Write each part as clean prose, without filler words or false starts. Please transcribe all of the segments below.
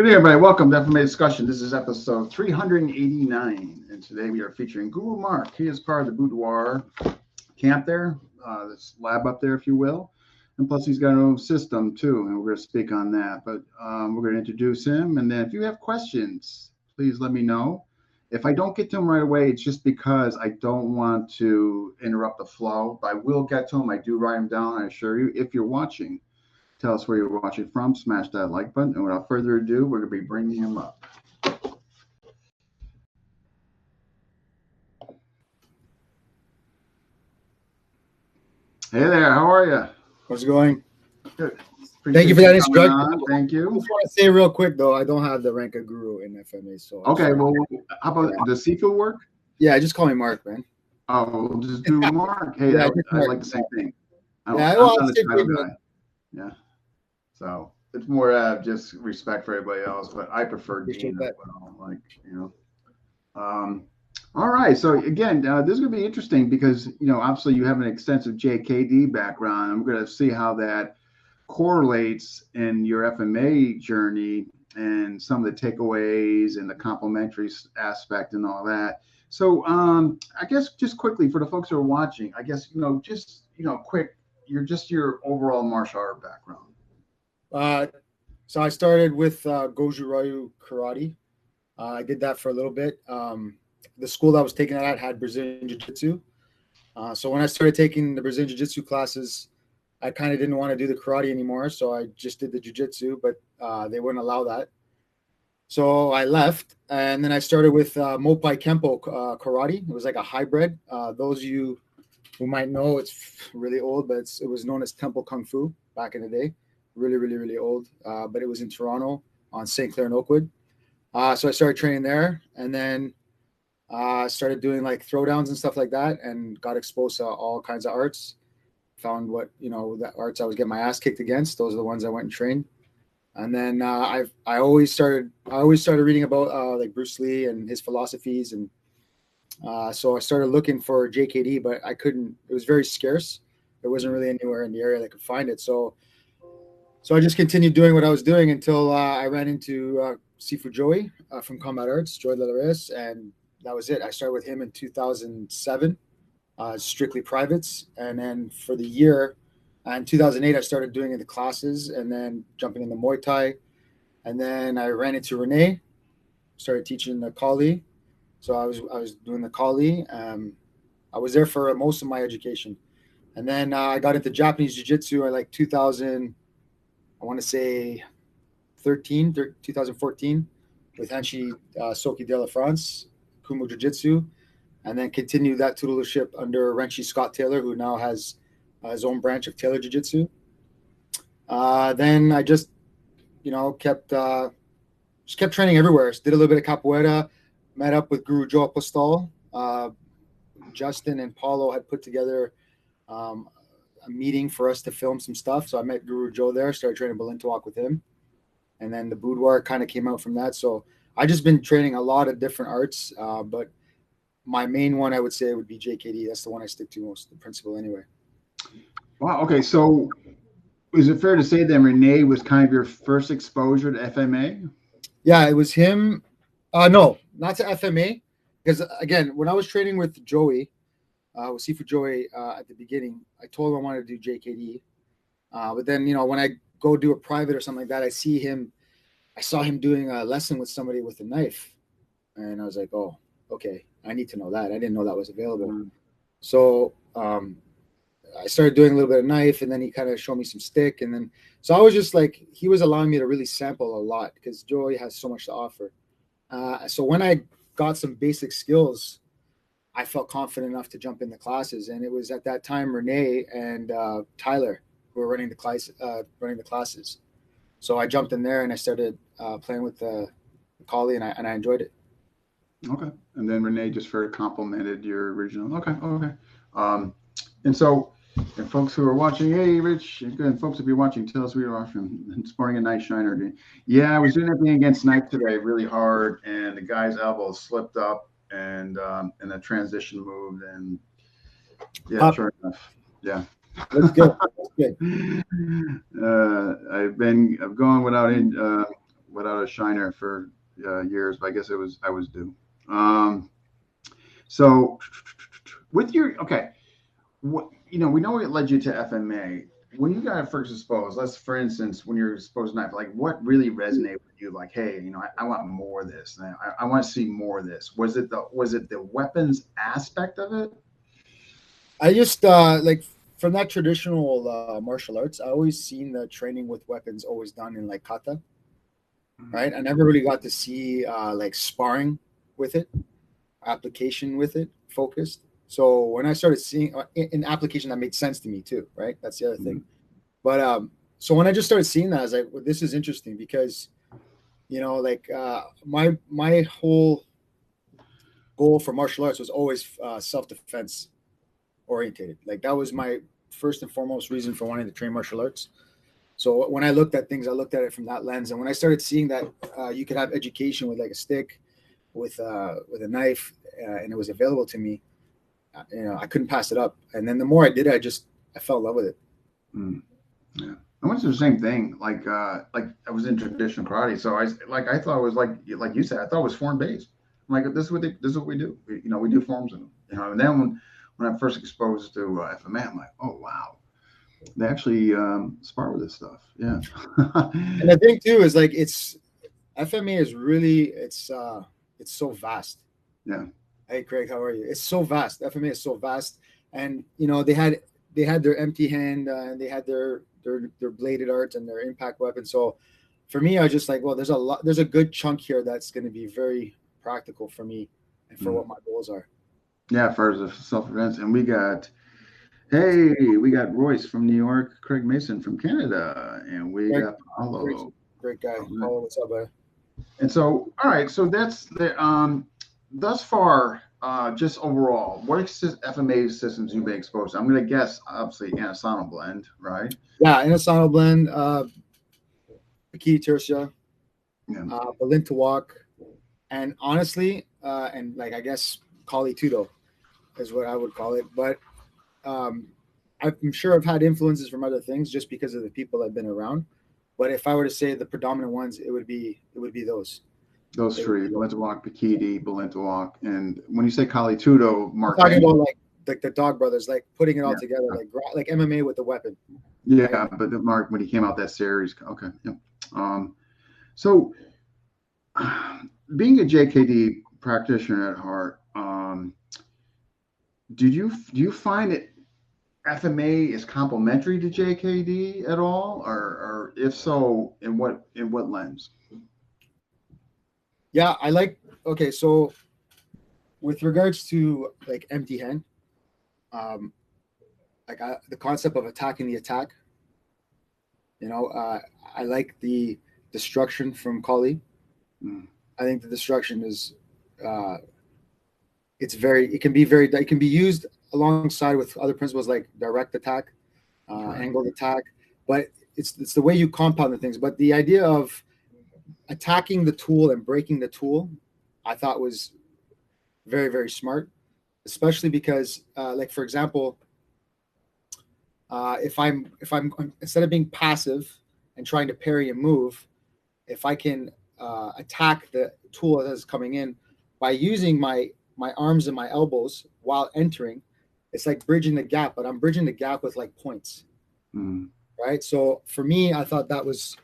Good day, everybody. Welcome to FMA Discussion. This is episode 389, and today we are featuring Guru Mark. He is part of the boudoir camp there, this lab up there, if you will. And plus, he's got an own system, too, and we're going to speak on that. But we're going to introduce him, and then if you have questions, please let me know. If I don't get to him right away, it's just because I don't want to interrupt the flow. But I will get to him. I do write him down, I assure you. If you're watching, tell us where you're watching from, smash that like button, and without further ado, we're going to be bringing him up. Hey there, how are you? How's it going? Good. Thank you for that introduction. Thank you. I just want to say real quick, though, I don't have the rank of guru in FMA. So okay, well, how about the Sifu work? Yeah, just call me Mark, man. Oh, we'll just do Mark. Hey, Yeah, I like the same thing. I'm well, not a title guy. Yeah. So it's more just respect for everybody else, but I prefer Dean as well. Like, you know. All right. So again, this is going to be interesting because, you know, obviously you have an extensive JKD background. I'm going to see how that correlates in your FMA journey and some of the takeaways and the complementary aspect and all that. So I guess just quickly for the folks who are watching, I guess, quick, your overall martial art background. So I started with Goju Ryu Karate. I did that for a little bit. The school that I was taking that at had Brazilian Jiu-Jitsu. So when I started taking the Brazilian Jiu-Jitsu classes, I kind of didn't want to do the karate anymore. So I just did the Jiu-Jitsu, but they wouldn't allow that. So I left, and then I started with Mopai Kempo Karate. It was like a hybrid. Those of you who might know, it's really old, but it was known as Temple Kung Fu back in the day. Really, really, really old. But it was in Toronto on St. Clair and Oakwood. So I started training there, and then started doing like throwdowns and stuff like that, and got exposed to all kinds of arts. Found the arts I was getting my ass kicked against. Those are the ones I went and trained. And then I always started reading about like Bruce Lee and his philosophies, and so I started looking for JKD, but I couldn't. It was very scarce. There wasn't really anywhere in the area that could find it. So I just continued doing what I was doing until I ran into Sifu Joey from Combat Arts, Joey Lelares, and that was it. I started with him in 2007, strictly privates, and then for the year. In 2008, I started doing the classes and then jumping into Muay Thai. And then I ran into Renee, started teaching the Kali. So I was doing the Kali. I was there for most of my education. And then I got into Japanese Jiu-Jitsu in like 2000, I want to say 2014 with Hanshi Soki de la France, Kumu Jiu-Jitsu. And then continued that tutorship under Renshi Scott Taylor, who now has his own branch of Taylor Jiu-Jitsu. Then I just, kept training everywhere. Did a little bit of capoeira, met up with Guru Joe Apostol. Justin and Paulo had put together a meeting for us to film some stuff. So I met Guru Joe there, started training Balintawak with him. And then the boudoir kind of came out from that. So I just been training a lot of different arts, but my main one I would say would be JKD. That's the one I stick to most, the principle anyway. Wow. Okay. So is it fair to say that Renee was kind of your first exposure to FMA? Yeah, it was him. No, not to FMA. Because again, when I was training with Joey, with Sifu Joey at the beginning, I told him I wanted to do JKD. But then, when I go do a private or something like that, I saw him doing a lesson with somebody with a knife. And I was like, oh, okay, I need to know that. I didn't know that was available. Mm-hmm. So I started doing a little bit of knife, and then he kind of showed me some stick. And then, so I was just like, he was allowing me to really sample a lot because Joey has so much to offer. So when I got some basic skills, I felt confident enough to jump in the classes. And it was at that time, Renee and Tyler who were running the classes. So I jumped in there and I started playing with the Kali, and I enjoyed it. Okay. And then Renee just very complimented your original. Okay. And so, and folks who are watching, hey, Rich, and folks, if you're watching, tell us where you're watching. Sporting a Night Shiner. Yeah, I was doing everything against Knife today really hard, and the guy's elbow slipped up, and the transition moved, and yeah, sure enough. Yeah. That's good. That's good. I've gone without without a shiner for years, but I guess I was due. So with your okay, what we know it led you to FMA. When you got first exposed, let's for instance, when you're exposed to knife, like what really resonated with you? Like, hey, I want more of this. I want to see more of this. Was it the weapons aspect of it? I just like from that traditional martial arts, I always seen the training with weapons always done in like kata, right? I never really got to see like sparring with it, application with it, focused. So when I started seeing an application that made sense to me too, right? That's the other thing. But so when I just started seeing that, I was like, well, this is interesting because like my whole goal for martial arts was always self-defense orientated. Like that was my first and foremost reason for wanting to train martial arts. So when I looked at things, I looked at it from that lens. And when I started seeing that you could have education with like a stick, with a knife, and it was available to me, I couldn't pass it up. And then the more I did it, I fell in love with it. Yeah. I went through the same thing. Like I was in traditional karate, so I thought it was like you said, I thought it was form based. I'm like, this is what we do. We do forms, and and then when I first exposed to FMA, I'm like, oh wow, they actually spar with this stuff. Yeah. And the thing too is like FMA is really it's so vast. Yeah. Hey Craig, how are you? It's so vast. FMA is so vast, and they had their empty hand and they had their bladed arts and their impact weapons. So for me, I was just like, well, there's a good chunk here that's going to be very practical for me and for what my goals are. Yeah, for the self-defense. And we got Royce from New York, Craig Mason from Canada, and we got Paulo. Great guy. Paulo, what's up, buddy? And so, all right, so that's the thus far, just overall, what FMA systems you've been exposed to? I'm going to guess, obviously, Anasano blend, right? Yeah, Anasano blend, Bikini Tertia, Balin to walk, and honestly, and like I guess Kali Tudo is what I would call it. But I'm sure I've had influences from other things just because of the people I've been around. But if I were to say the predominant ones, it would be those. Those three: Balintawak, Bikini, Balintawak, and when you say Kali Tudo, Mark, I'm talking about like the Dog Brothers, like putting it all together, like MMA with the weapon. Yeah, right? But the Mark when he came out that series, okay, yeah. So being a JKD practitioner at heart, do you find it FMA is complementary to JKD at all, or if so, in what lens? Yeah, I like. Okay, so with regards to like empty hand, the concept of attacking the attack. I like the destruction from Kali. I think the destruction is, it can be used alongside with other principles like direct attack, angled attack, but it's the way you compound the things. But the idea of attacking the tool and breaking the tool, I thought was very, very smart, especially because, like for example, if I'm instead of being passive and trying to parry and move, if I can attack the tool that's coming in by using my arms and my elbows while entering, it's like bridging the gap, but I'm bridging the gap with like points, right? So for me, I thought that was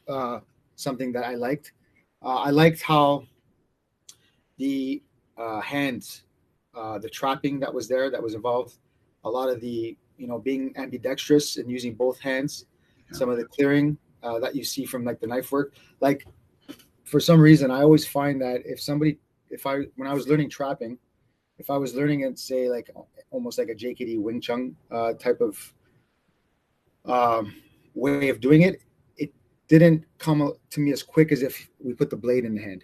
something that I liked. I liked how the hands, the trapping that was there, that was involved, a lot of the, being ambidextrous and using both hands, some of the clearing that you see from like the knife work. Like for some reason, I always find that when I was learning trapping, if I was learning it, say like almost like a JKD Wing Chun type of way of doing it, it didn't come to me as quick as if we put the blade in the hand.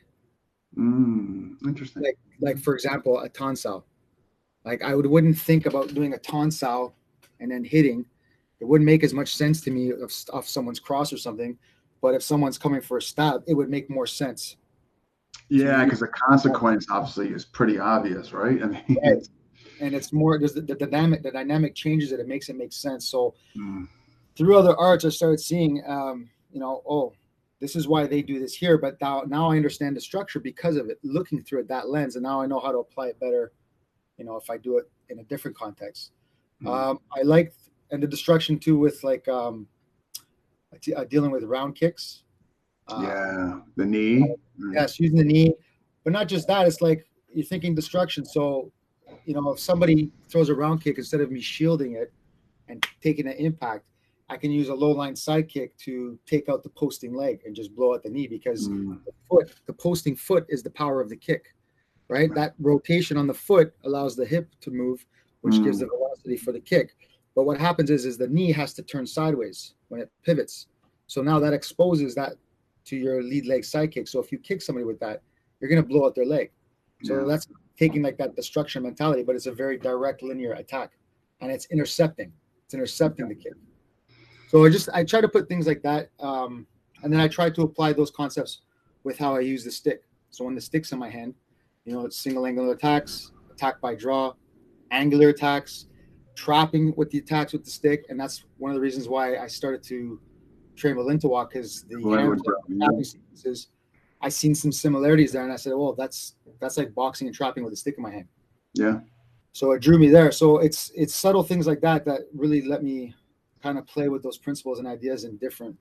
Interesting. Like for example, a tonsao. Like I wouldn't think about doing a tonsao and then hitting. It wouldn't make as much sense to me of someone's cross or something. But if someone's coming for a stab, it would make more sense. Yeah, because the consequence obviously is pretty obvious, right? I mean, right. And it's more the dynamic changes it. It makes it make sense. So through other arts, I started seeing, This is why they do this here. But now I understand the structure because of it, looking through it that lens, and now I know how to apply it better. If I do it in a different context. I like and the destruction too with like dealing with round kicks. The knee. Yes, using the knee, but not just that. It's like you're thinking destruction. So, if somebody throws a round kick, instead of me shielding it and taking an impact, I can use a low line side kick to take out the posting leg and just blow out the knee, because the posting foot is the power of the kick, right? That rotation on the foot allows the hip to move, which gives the velocity for the kick. But what happens is the knee has to turn sideways when it pivots. So now that exposes that to your lead leg side kick. So if you kick somebody with that, you're going to blow out their leg. So that's taking like that destruction mentality, but it's a very direct linear attack, and it's intercepting. It's intercepting the kick. So I try to put things like that. And then I try to apply those concepts with how I use the stick. So when the stick's in my hand, it's single angular attacks, attack by draw, angular attacks, trapping with the attacks with the stick. And that's one of the reasons why I started to train with Lintawak, because the trapping sequences, I seen some similarities there, and I said, "Oh, that's like boxing and trapping with a stick in my hand." Yeah. So it drew me there. So it's subtle things like that that really let me kind of play with those principles and ideas in different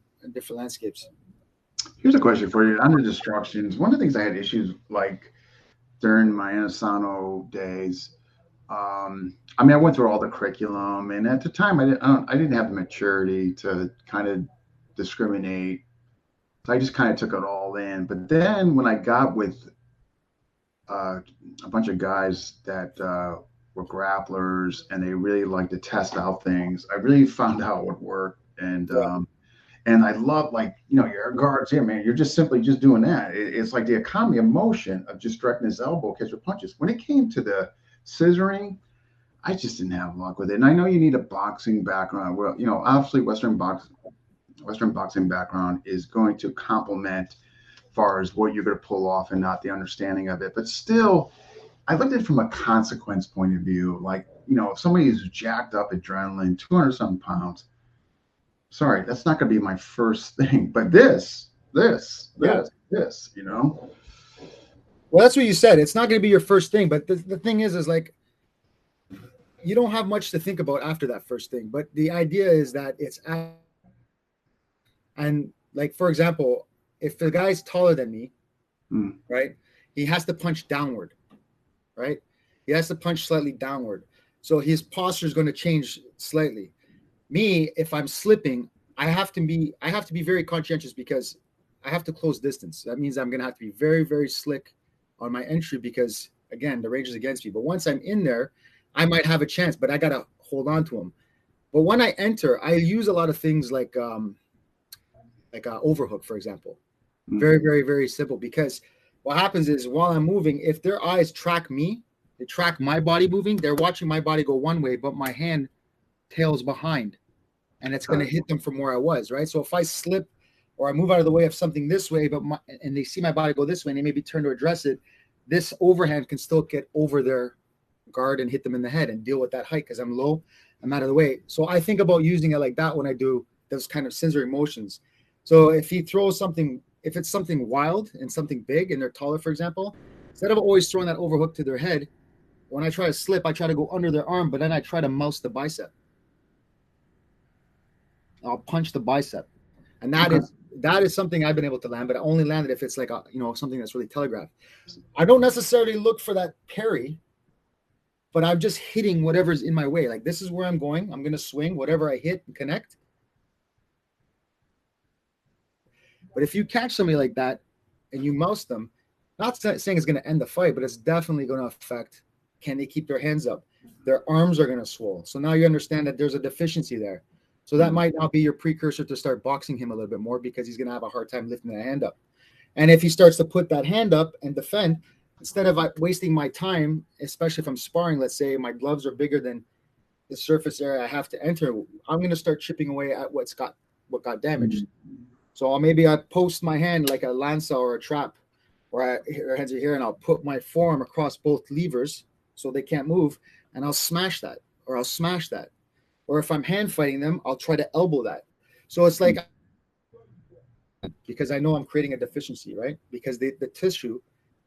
landscapes. Here's a question for you on the destructions. One of the things I had issues like during my Asano days. I went through all the curriculum, and at the time, I didn't have the maturity to kind of discriminate. So I just kind of took it all in. But then when I got with a bunch of guys that were grapplers, and they really like to test out things, I really found out what worked. And I love, like, your guards here, man. You're just simply just doing that. It's like the economy of motion of just directing his elbow, catch your punches. When it came to the scissoring, I just didn't have luck with it. And I know you need a boxing background. Well, obviously Western boxing background is going to complement as far as what you're going to pull off and not the understanding of it. But still, I looked at it from a consequence point of view. Like, if somebody is jacked up adrenaline, 200-something pounds, sorry, that's not going to be my first thing. But this. Well, that's what you said. It's not going to be your first thing. But the thing is like, you don't have much to think about after that first thing. But the idea is that and like, for example, if the guy's taller than me, right, he has to punch downward, right? He has to punch slightly downward. So his posture is going to change slightly. Me, if I'm slipping, I have to be very conscientious, because I have to close distance. That means I'm going to have to be very, very slick on my entry, because again, the range is against me. But once I'm in there, I might have a chance, but I got to hold on to him. But when I enter, I use a lot of things like a overhook, for example. Very, very, very simple, because what happens is while I'm moving, if their eyes track me, they track my body moving, they're watching my body go one way, but my hand tails behind, and it's going to hit them from where I was, right? So if I slip or I move out of the way of something this way, and they see my body go this way, and they maybe turn to address it, this overhand can still get over their guard and hit them in the head and deal with that height, because I'm low, I'm out of the way. So I think about using it like that when I do those kind of sensory motions. So if he throws something, if it's something wild and something big and they're taller, for example, instead of always throwing that overhook to their head, when I try to slip, I try to go under their arm, but then I try to mouse the bicep. I'll punch the bicep. And that is something I've been able to land, but I only land it if it's like something that's really telegraphed. I don't necessarily look for that parry, but I'm just hitting whatever's in my way. Like, this is where I'm going. I'm going to swing whatever I hit and connect. But if you catch somebody like that and you mouse them, not saying it's going to end the fight, but it's definitely going to affect, can they keep their hands up? Their arms are going to swell. So now you understand that there's a deficiency there. So that might not be your precursor to start boxing him a little bit more, because he's going to have a hard time lifting that hand up. And if he starts to put that hand up and defend, instead of wasting my time, especially if I'm sparring, let's say my gloves are bigger than the surface area I have to enter, I'm going to start chipping away at what got damaged. So maybe I post my hand like a lanza or a trap, or hands are here, and I'll put my forearm across both levers so they can't move, and I'll smash that, or I'll smash that. Or if I'm hand fighting them, I'll try to elbow that. So it's like because I know I'm creating a deficiency, right? Because the tissue,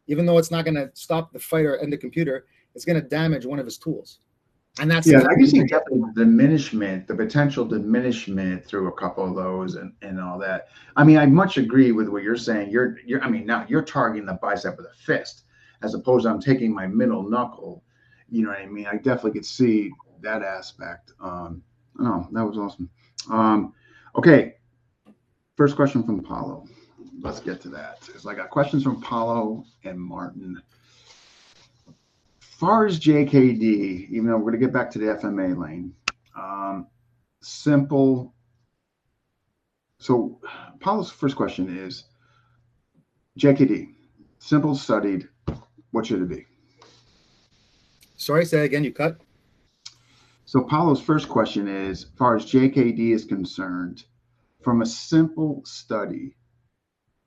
even though it's not going to stop the fighter and the computer, it's going to damage one of his tools. And that's I can see definitely diminishment, the potential diminishment through a couple of those and all that. I mean, I much agree with what you're saying. I mean, now you're targeting the bicep with a fist, as opposed to I'm taking my middle knuckle. You know what I mean? I definitely could see that aspect. Oh, that was awesome. Okay, first question from Paulo. Let's get to that. So I got questions from Paulo and Martin. Far as JKD, even though we're going to get back to the FMA lane, simple. So Paulo's first question is JKD, simple, studied, what should it be? Sorry, say again, you cut. So Paulo's first question is, as far as JKD is concerned, from a simple study,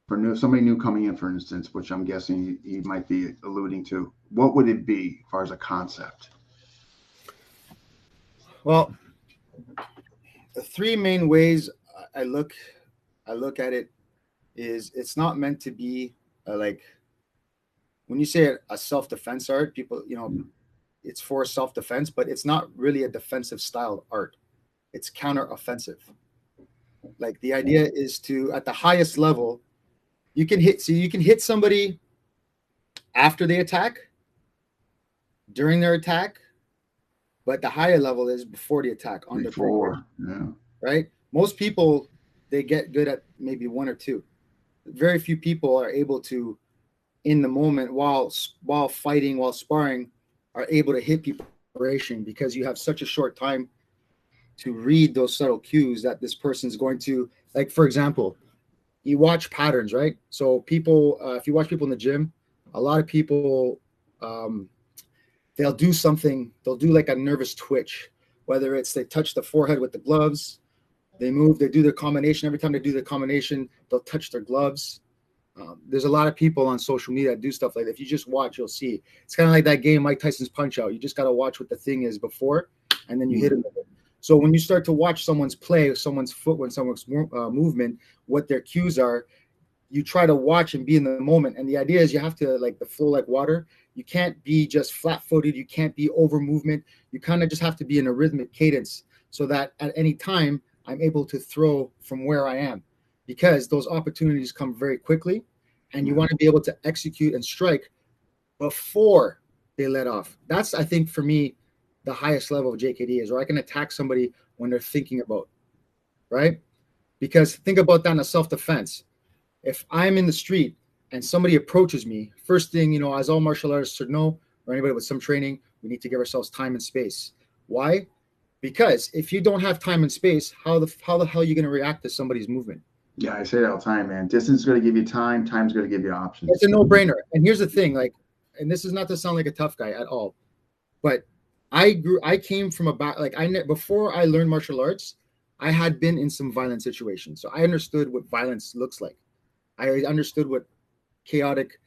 for somebody new coming in, for instance, which I'm guessing he might be alluding to, what would it be as far as a concept? Well, the three main ways I look at it is it's not meant to be like when you say a self-defense art, people, it's for self-defense, but it's not really a defensive style art. It's counter-offensive. Like the idea is to, at the highest level, you can hit somebody after they attack, during their attack, but the higher level is before the attack, on before, right? Most people, they get good at maybe one or two. Very few people are able to, in the moment, while fighting, while sparring, are able to hit people because you have such a short time to read those subtle cues that this person's going to, like, for example, you watch patterns, right? So people, if you watch people in the gym, a lot of people, they'll do something, they'll do like a nervous twitch, whether it's they touch the forehead with the gloves, they move, they do their combination. Every time they do the combination, they'll touch their gloves. There's a lot of people on social media that do stuff like that. If you just watch, you'll see. It's kind of like that game, Mike Tyson's Punch Out. You just got to watch what the thing is before, and then you hit it with it. So when you start to watch someone's play, someone's footwork, someone's movement, what their cues are, you try to watch and be in the moment. And the idea is you have to, like the flow like water. You can't be just flat-footed. You can't be over movement. You kind of just have to be in a rhythmic cadence so that at any time I'm able to throw from where I am, because those opportunities come very quickly, and you want to be able to execute and strike before they let off. That's, I think, for me, the highest level of JKD is where I can attack somebody when they're thinking about, right? Because think about that in a self-defense. If I'm in the street and somebody approaches me, first thing, as all martial artists should know, or anybody with some training, we need to give ourselves time and space. Why? Because if you don't have time and space, how the hell are you going to react to somebody's movement? Yeah, I say that all the time, man. Distance is going to give you time. Time's going to give you options. It's a no-brainer. And here's the thing, and this is not to sound like a tough guy at all, but I came from before I learned martial arts, I had been in some violent situations. So I understood what violence looks like. I understood what chaotic,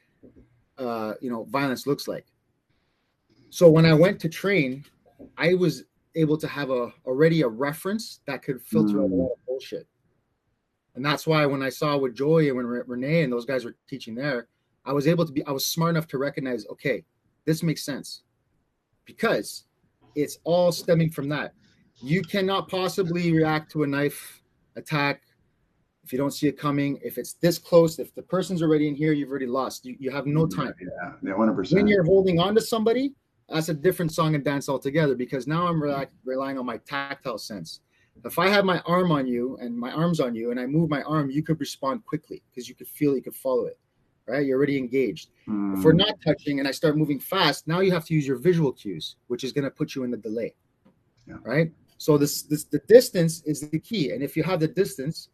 violence looks like. So when I went to train, I was able to have already a reference that could filter out a lot of bullshit. And that's why when I saw with Joy and when Renee and those guys were teaching there, I was smart enough to recognize, okay, this makes sense, because it's all stemming from that. You cannot possibly react to a knife attack if you don't see it coming. If it's this close, if the person's already in here, you've already lost. You have no time. Yeah, 100%. When you're holding on to somebody, that's a different song and dance altogether, because now I'm relying on my tactile sense. If I have my arm on you and my arm's on you and I move my arm, you could respond quickly because you could feel it, you could follow it, right? You're already engaged. If we're not touching and I start moving fast, now you have to use your visual cues, which is going to put you in the delay, right? So the distance is the key. And if you have the distance,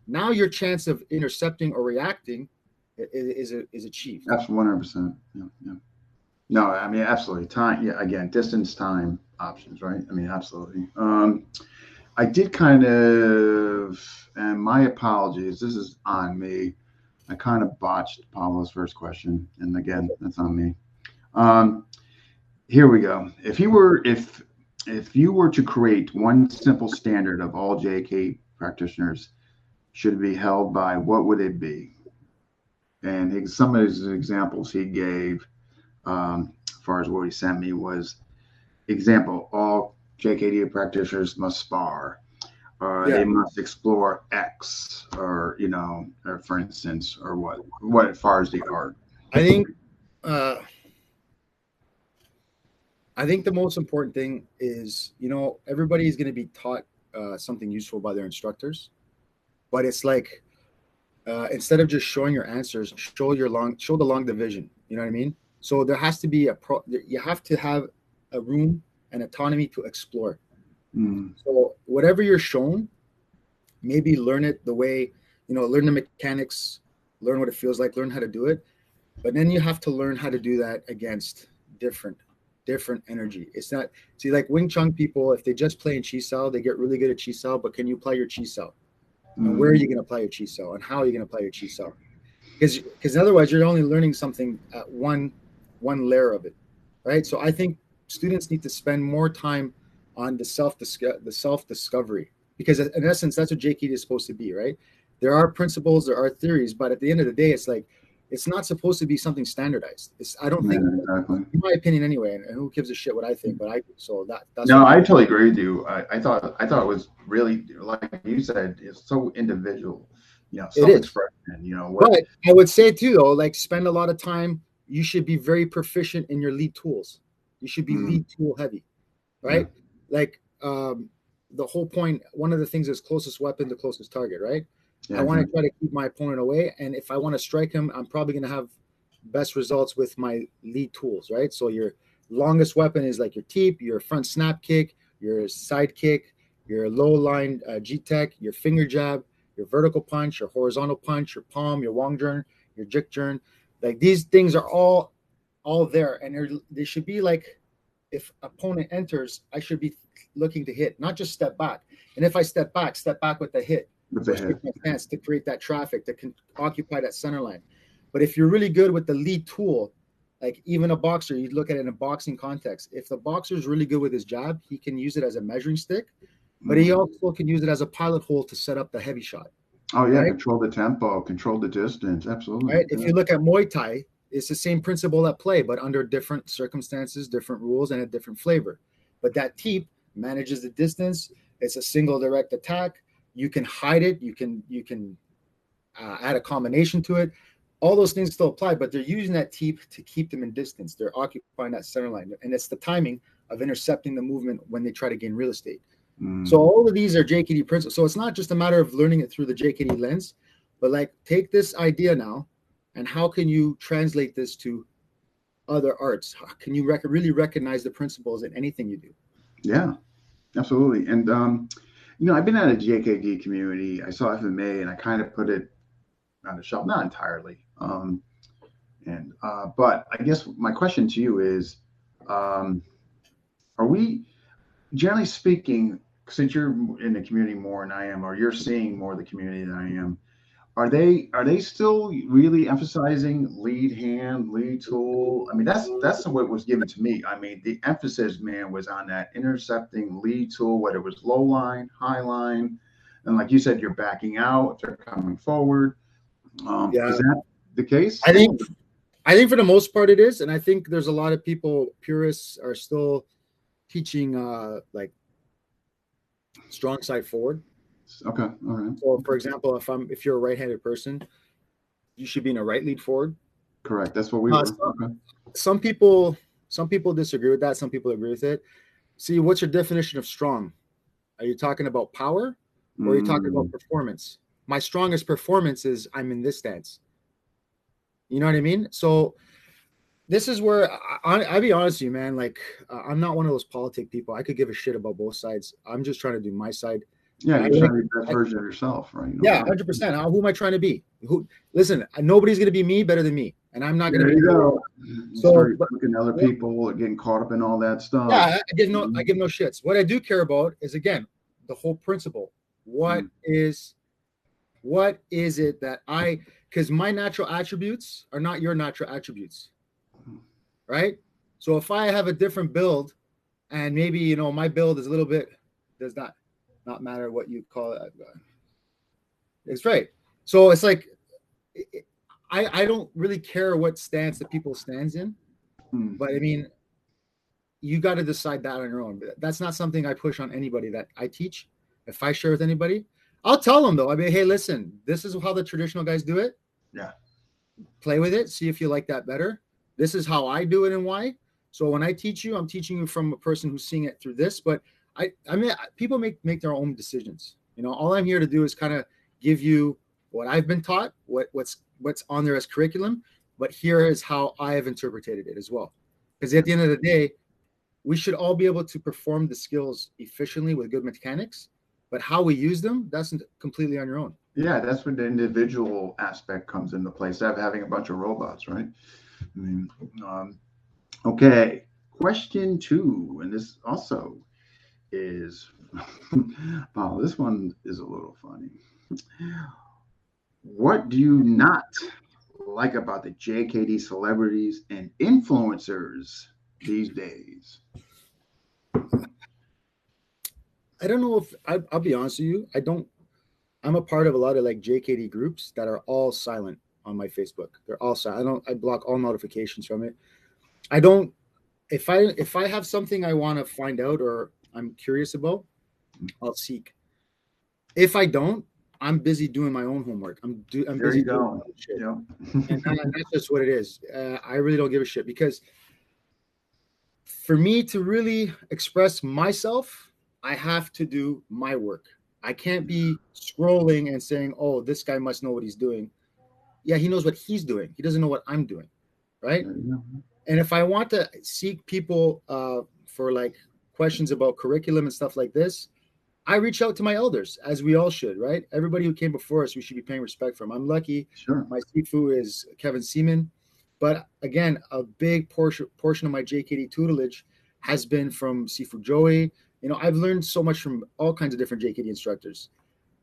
now your chance of intercepting or reacting is achieved. That's 100%. Yeah. No, I mean, absolutely. Time. Yeah. Again, distance, time, options, right? I mean, absolutely. I did kind of, and my apologies, this is on me. I kind of botched Paulo's first question. And again, that's on me. Here we go. If you were to create one simple standard of all JK practitioners should be held by, what would it be? And some of his examples he gave, as far as what he sent me, was example: all JKD practitioners must spar, or they must explore X, or or for instance, or what as far as the art. I think the most important thing is, everybody is going to be taught something useful by their instructors, but it's like, instead of just showing your answers, show the long division. You know what I mean? So there has to be you have to have a room and autonomy to explore. So whatever you're shown, maybe learn it the way, learn the mechanics, learn what it feels like, learn how to do it. But then you have to learn how to do that against different energy. It's not, see, like Wing Chun people, if they just play in Chi Sao, they get really good at Chi Sao, but can you apply your Chi Sao? And where are you going to apply your Chi Sao? And how are you going to apply your Chi Sao? Because otherwise you're only learning something at one layer of it, right? So I think students need to spend more time on the self-discovery, because in essence, that's what JKD is supposed to be, right? There are principles, there are theories, but at the end of the day, it's like, it's not supposed to be something standardized. I don't think, exactly. In my opinion anyway, and who gives a shit what I think, but that's no, I totally agree with you. I thought it was really, like you said, it's so individual, self-expression, But I would say too, though, like, spend a lot of time. You should be very proficient in your lead tools. You should be lead tool heavy, right? Yeah. Like, the whole point, one of the things is closest weapon, the closest target, right? Yeah, I want to try to keep my opponent away, and if I want to strike him, I'm probably going to have best results with my lead tools, right? So your longest weapon is like your teep, your front snap kick, your side kick, your low line G-Tech, your finger jab, your vertical punch, your horizontal punch, your palm, your Wang Jern, your Jik Jern. Like, these things are all there, and they should be like, if opponent enters, I should be looking to hit, not just step back. And if I step back with the hit. My stance to create that traffic that can occupy that center line. But if you're really good with the lead tool, like even a boxer, you look at it in a boxing context. If the boxer is really good with his jab, he can use it as a measuring stick, but he also can use it as a pilot hole to set up the heavy shot. Oh yeah, right? Control the tempo, control the distance, absolutely. Right. If you look at Muay Thai, it's the same principle at play, but under different circumstances, different rules, and a different flavor. But that teep manages the distance. It's a single direct attack. You can hide it. You can add a combination to it. All those things still apply, but they're using that teep to keep them in distance. They're occupying that center line, and it's the timing of intercepting the movement when they try to gain real estate. So all of these are JKD principles. So it's not just a matter of learning it through the JKD lens, but like, take this idea now, and how can you translate this to other arts? How can you really recognize the principles in anything you do? Yeah, absolutely. And I've been at a JKD community. I saw FMA, and I kind of put it on the shelf, not entirely. But I guess my question to you is, are we, generally speaking, since you're in the community more than I am, or you're seeing more of the community than I am, are they still really emphasizing lead hand, lead tool? I mean, that's what was given to me. I mean, the emphasis, man, was on that intercepting lead tool, whether it was low line, high line, and like you said, you're backing out if they're coming forward. Is that the case? I think for the most part it is, and I think there's a lot of people, purists, are still teaching like strong side forward. Okay, all right. So, for example, if you're a right-handed person, you should be in a right lead forward. Correct. That's what we were. Some people disagree with that. Some people agree with it. See, what's your definition of strong? Are you talking about power, or are you talking about performance? My strongest performance is I'm in this stance. You know what I mean? So this is where I'll be honest with you, man. Like, I'm not one of those politic people. I could give a shit about both sides. I'm just trying to do my side. Yeah, you're trying to be the best version of yourself, right? Yeah, 100%. Who am I trying to be? Listen, nobody's going to be me better than me, and I'm not going to be. Go. So looking at other people, getting caught up in all that stuff. Yeah, I give no shits. What I do care about is, again, the whole principle. What is it that because my natural attributes are not your natural attributes, right? So if I have a different build, and maybe my build is a little bit, does not matter what you call it. It's right. So it's like I don't really care what stance that people stands in, but I mean, you got to decide that on your own. That's not something I push on anybody that I teach. If I share with anybody, I'll tell them though. I mean, hey, listen, this is how the traditional guys do it. Yeah. Play with it. See if you like that better. This is how I do it and why. So when I teach you, I'm teaching you from a person who's seeing it through this. But I mean, people make their own decisions. You know, all I'm here to do is kind of give you what I've been taught, what's on there as curriculum. But here is how I have interpreted it as well. Because at the end of the day, we should all be able to perform the skills efficiently with good mechanics, but how we use them, that's completely on your own. Yeah, that's when the individual aspect comes into place. Instead of having a bunch of robots, right? I mean, okay. Question 2, and this also is, wow, this one is a little funny. What do you not like about the JKD celebrities and influencers these days? I don't know if I'll be honest with you. I'm a part of a lot of like JKD groups that are all silent on my Facebook. They're all silent. I block all notifications from it. I don't, if I have something I want to find out or I'm curious about, I'll seek. If I don't, I'm busy doing my own homework. I'm busy doing my own shit. Yeah. And that's just what it is. I really don't give a shit because for me to really express myself, I have to do my work. I can't be scrolling and saying, oh, this guy must know what he's doing. Yeah, he knows what he's doing. He doesn't know what I'm doing, right? And if I want to seek people for like questions about curriculum and stuff like this, I reach out to my elders, as we all should, right? Everybody who came before us, we should be paying respect from. I'm lucky. Sure. My Sifu is Kevin Seaman. But again, a big portion of my JKD tutelage has been from Sifu Joey. You know, I've learned so much from all kinds of different JKD instructors,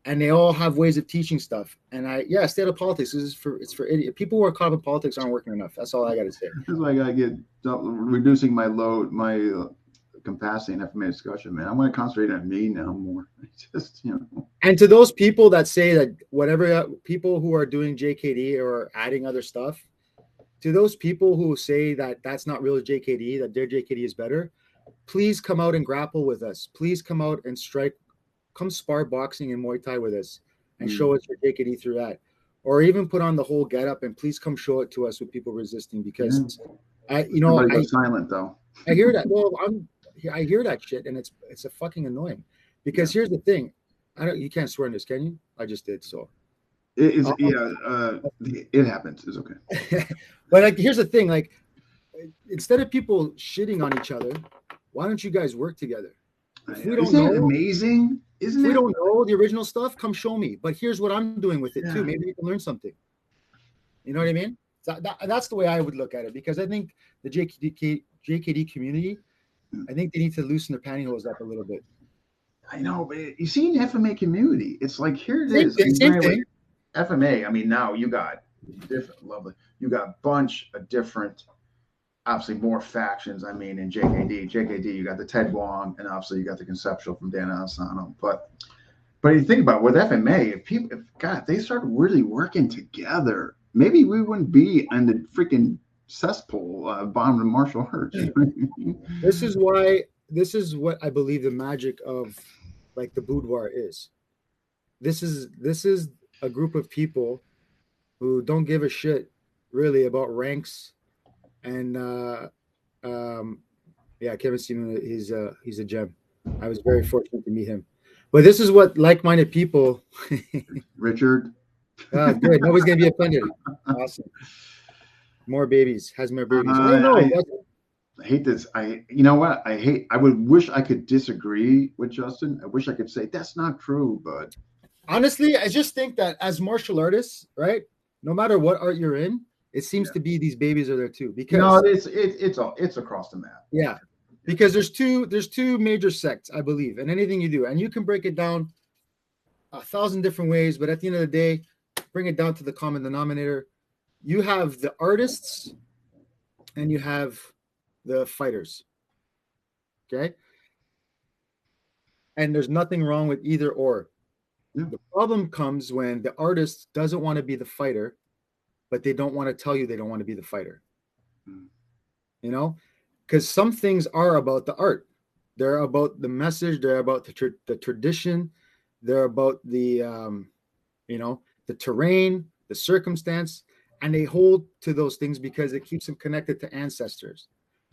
and they all have ways of teaching stuff. And stay out of politics. It's for idiot people who are caught up in politics aren't working enough. That's all I got to say. That's why I got to get reducing my load, my capacity in FMA discussion, man. I'm going to concentrate on me now more. Just, you know. And to those people that say that whatever people who are doing JKD or adding other stuff, to those people who say that that's not real JKD, that their JKD is better, please come out and grapple with us. Please come out and strike. Come spar boxing and Muay Thai with us and show us your JKD through that. Or even put on the whole getup and please come show it to us with people resisting because I silent though. I hear that. Well, I hear that shit and it's a fucking annoying because here's the thing. You can't swear in this, can you? I just did. So it happens. It's okay. But like, here's the thing, like instead of people shitting on each other, why don't you guys work together? If we don't know, amazing? Isn't it? We don't know the original stuff, come show me. But here's what I'm doing with it too. Maybe you can learn something. You know what I mean? So that's the way I would look at it because I think the JKD community, I think they need to loosen their pantyhose up a little bit. I know, but you see in the FMA community, it's like here it is. Same thing. FMA, I mean, now you got different lovely. You got a bunch of different, obviously more factions. I mean, in JKD, you got the Ted Wong, and obviously you got the conceptual from Dan Asano. But you think about it, with FMA, if they started really working together, maybe we wouldn't be in the freaking cesspool bottom of martial arts. This is what I believe the magic of like the boudoir is. This is a group of people who don't give a shit really about ranks and Kevin Seaman, he's a gem. I was very fortunate to meet him. But this is what like-minded people Richard. Good. Nobody's gonna be offended. Awesome. More babies. Has more babies. I hate this. You know what? I would wish I could disagree with Justin. I wish I could say that's not true, but honestly, I just think that as martial artists, right? No matter what art you're in, it seems to be these babies are there too. Because it's across the map. Yeah. Because there's two major sects, I believe, in anything you do. And you can break it down 1,000 different ways, but at the end of the day, bring it down to the common denominator. You have the artists and you have the fighters. Okay? And there's nothing wrong with either or. Yeah. The problem comes when the artist doesn't want to be the fighter, but they don't want to tell you they don't want to be the fighter. Mm. You know, because some things are about the art. They're about the message. They're about the tradition. They're about the the terrain, the circumstance, and they hold to those things because it keeps them connected to ancestors.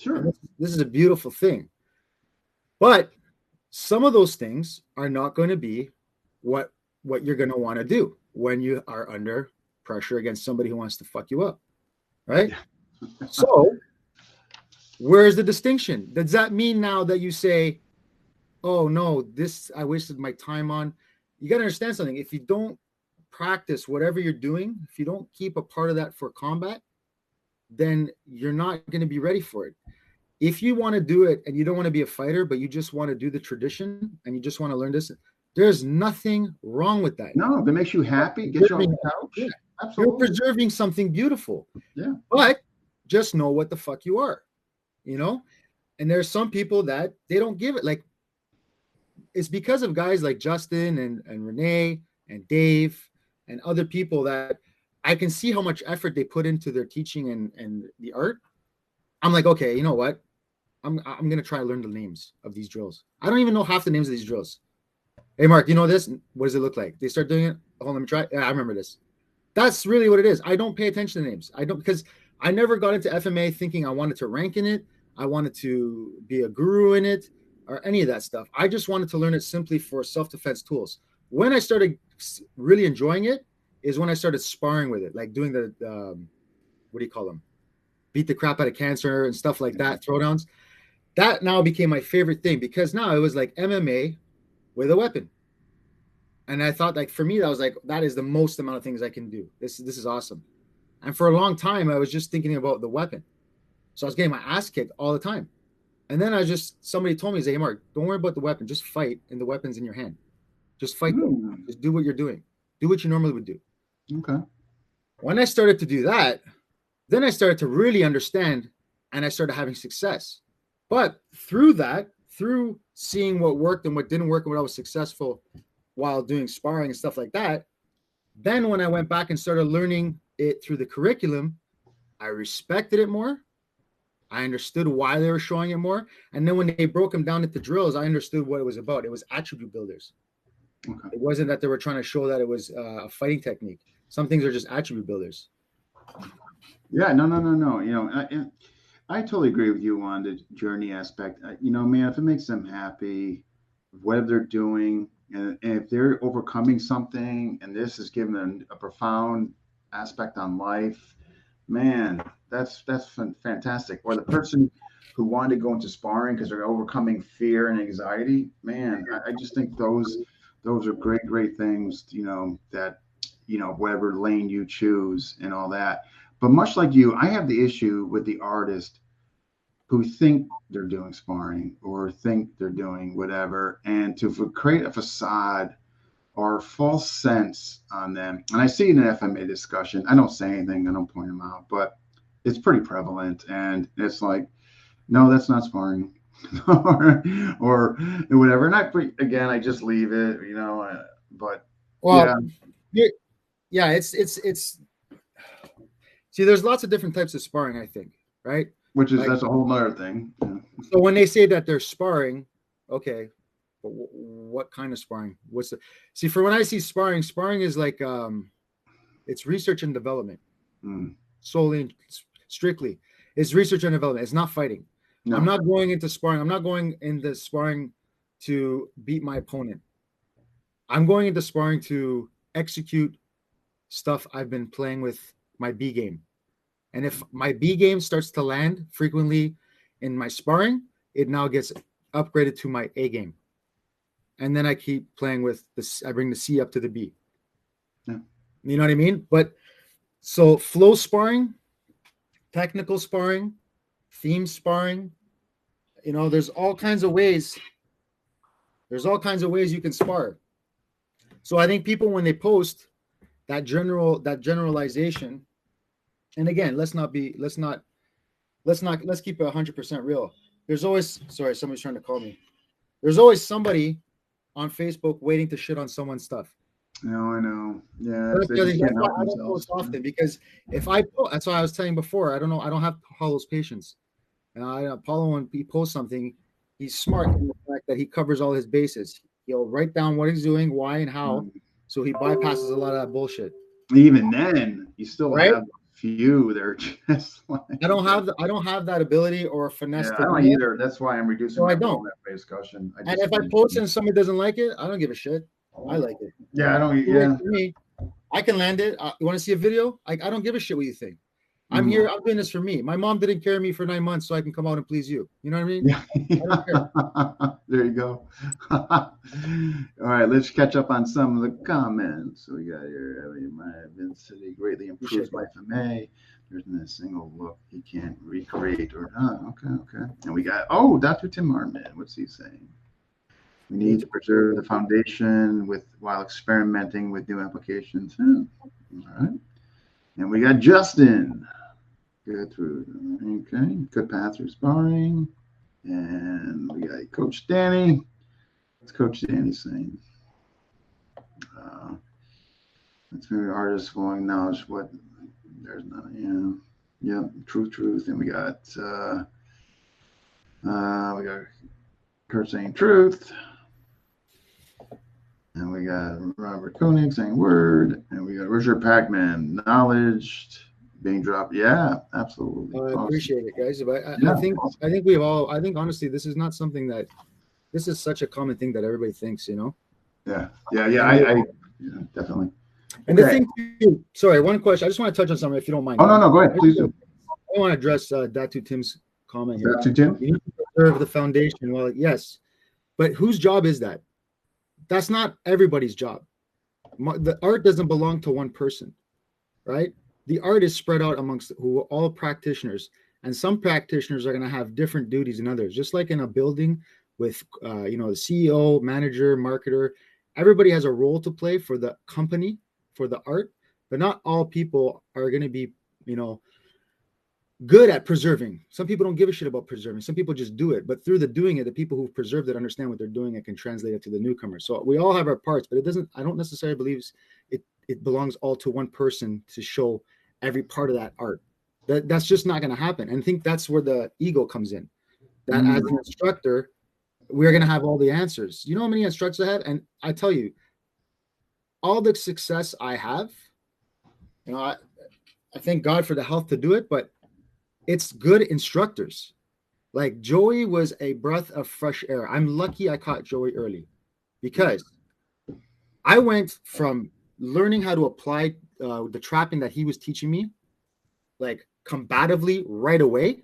And Sure. this is a beautiful thing. But some of those things are not going to be what you're going to want to do when you are under pressure against somebody who wants to fuck you up, right? Yeah. So where's the distinction? Does that mean now that you say, oh no, this I wasted my time on? You got to understand something. If you don't practice whatever you're doing, if you don't keep a part of that for combat, then you're not going to be ready for it. If you want to do it and you don't want to be a fighter, but you just want to do the tradition and you just want to learn this, there's nothing wrong with that. No, if it makes you happy, get you off the couch. Yeah. Absolutely. You're preserving something beautiful. Yeah. But just know what the fuck you are, you know? And there's some people that they don't give it. Like, it's because of guys like Justin and Renee and Dave and other people that I can see how much effort they put into their teaching and the art. I'm like, okay, you know what? I'm gonna try to learn the names of these drills. I don't even know half the names of these drills. Hey Mark, you know this? What does it look like? They start doing it. Hold on, let me try. Yeah, I remember this. That's really what it is. I don't pay attention to names. I don't, because I never got into FMA thinking I wanted to rank in it. I wanted to be a guru in it or any of that stuff. I just wanted to learn it simply for self-defense tools. When I started really enjoying it is when I started sparring with it, like doing the what do you call them? Beat the crap out of cancer and stuff like that, throwdowns. That now became my favorite thing because now it was like MMA with a weapon. And I thought, like, for me, that was like, that is the most amount of things I can do. This is awesome. And for a long time, I was just thinking about the weapon. So I was getting my ass kicked all the time. And then somebody told me, hey, Mark, don't worry about the weapon. Just fight, and the weapon's in your hand. Just fight them. Just do what you're doing. Do what you normally would do. Okay. When I started to do that, then I started to really understand, and I started having success. But through that, through seeing what worked and what didn't work and what I was successful while doing sparring and stuff like that, then when I went back and started learning it through the curriculum, I respected it more. I understood why they were showing it more. And then when they broke them down into drills, I understood what it was about. It was attribute builders. Okay. It wasn't that they were trying to show that it was a fighting technique. Some things are just attribute builders. Yeah, no. You know, I totally agree with you on the journey aspect. You know, man, if it makes them happy, whatever they're doing, and if they're overcoming something, and this is giving them a profound aspect on life, man, that's fantastic. Or the person who wanted to go into sparring because they're overcoming fear and anxiety, man, I just think those are great things. You know, that, you know, whatever lane you choose and all that. But much like you, I have the issue with the artist who think they're doing sparring or think they're doing whatever, and to create a facade or a false sense on them. And I see it in an FMA discussion. I don't say anything. I don't point them out, but it's pretty prevalent. And it's like, no, that's not sparring or whatever. And I just leave it, you know, but well, yeah, it's see, there's lots of different types of sparring, I think, right? Which is, like, that's a whole nother thing. Yeah. So when they say that they're sparring, okay, but what kind of sparring? See, for when I see sparring is like it's research and development. Solely and strictly. It's research and development. It's not fighting. No. I'm not going into sparring. I'm not going into sparring to beat my opponent. I'm going into sparring to execute stuff I've been playing with my B game. And if my B game starts to land frequently in my sparring, it now gets upgraded to my A game. And then I keep playing with this. I bring the C up to the B. Yeah. You know what I mean? But so flow sparring, technical sparring, theme sparring, you know, there's all kinds of ways. There's all kinds of ways you can spar. So I think people, when they post that generalization, and again, let's keep it 100% real. There's always, sorry, somebody's trying to call me. There's always somebody on Facebook waiting to shit on someone's stuff. No, I know. Yeah, That's they the other just thing. can't That's why help I don't post themselves. often because if I post, that's why I was telling before. I don't know. I don't have Paulo's patience. And Paulo, when he posts something, he's smart in the fact that he covers all his bases. He'll write down what he's doing, why, and how, so he bypasses a lot of that bullshit. Even then, you still Right? have a few that are just like. I don't have that ability or finesse Yeah, to I do don't that. either. That's why I'm reducing So I my don't. format by discussion. I And just if I post and somebody doesn't like it, I don't give a shit. I like it. yeah, I don't. You like Yeah, for me, I can land it. You want to see a video? I don't give a shit what you think. I'm here. I'm doing this for me. My mom didn't carry me for 9 months so I can come out and please you. You know what I mean? Yeah. I don't care. There you go. All right, let's catch up on some of the comments. So we got here. I mean, my Vincent greatly improves my FMA. There's not a single look he can't recreate or not. Okay. And we got Dr. Tim Martin. What's he saying? We need to preserve the foundation while experimenting with new applications. All right. And we got Justin. Good through. Okay. Good path through sparring. And we got Coach Danny. What's Coach Danny saying? Let's maybe artists will acknowledge what there's not. Yeah. Truth. And we got Kurt saying truth. And we got Robert Koenig saying word. And we got Richard Pac-Man, knowledge being dropped. Yeah, absolutely. I appreciate it, guys. But I think we've all. I think honestly, this is not something that. This is such a common thing that everybody thinks. You know. Yeah. I definitely. And the thing, too, sorry, one question. I just want to touch on something, if you don't mind. Oh no, go ahead, please do. I want to address Datu Tim's comment here. Datu Tim? You need to preserve the foundation. Well, yes, but whose job is that? That's not everybody's job. The art doesn't belong to one person, right? The art is spread out amongst all practitioners, and some practitioners are going to have different duties than others. Just like in a building with, the CEO, manager, marketer, everybody has a role to play for the company, for the art, but not all people are going to be, good at preserving. Some people don't give a shit about preserving. Some people just do it. But through the doing it, the people who've preserved it understand what they're doing and can translate it to the newcomer. So we all have our parts, but I don't necessarily believe it belongs all to one person to show every part of that art. That's just not going to happen. And I think that's where the ego comes in. That as an instructor, we're going to have all the answers. You know how many instructors I have? And I tell you, all the success I have, I thank God for the health to do it, but it's good instructors. Like Joey was a breath of fresh air. I'm lucky I caught Joey early because I went from learning how to apply the trapping that he was teaching me, like combatively right away.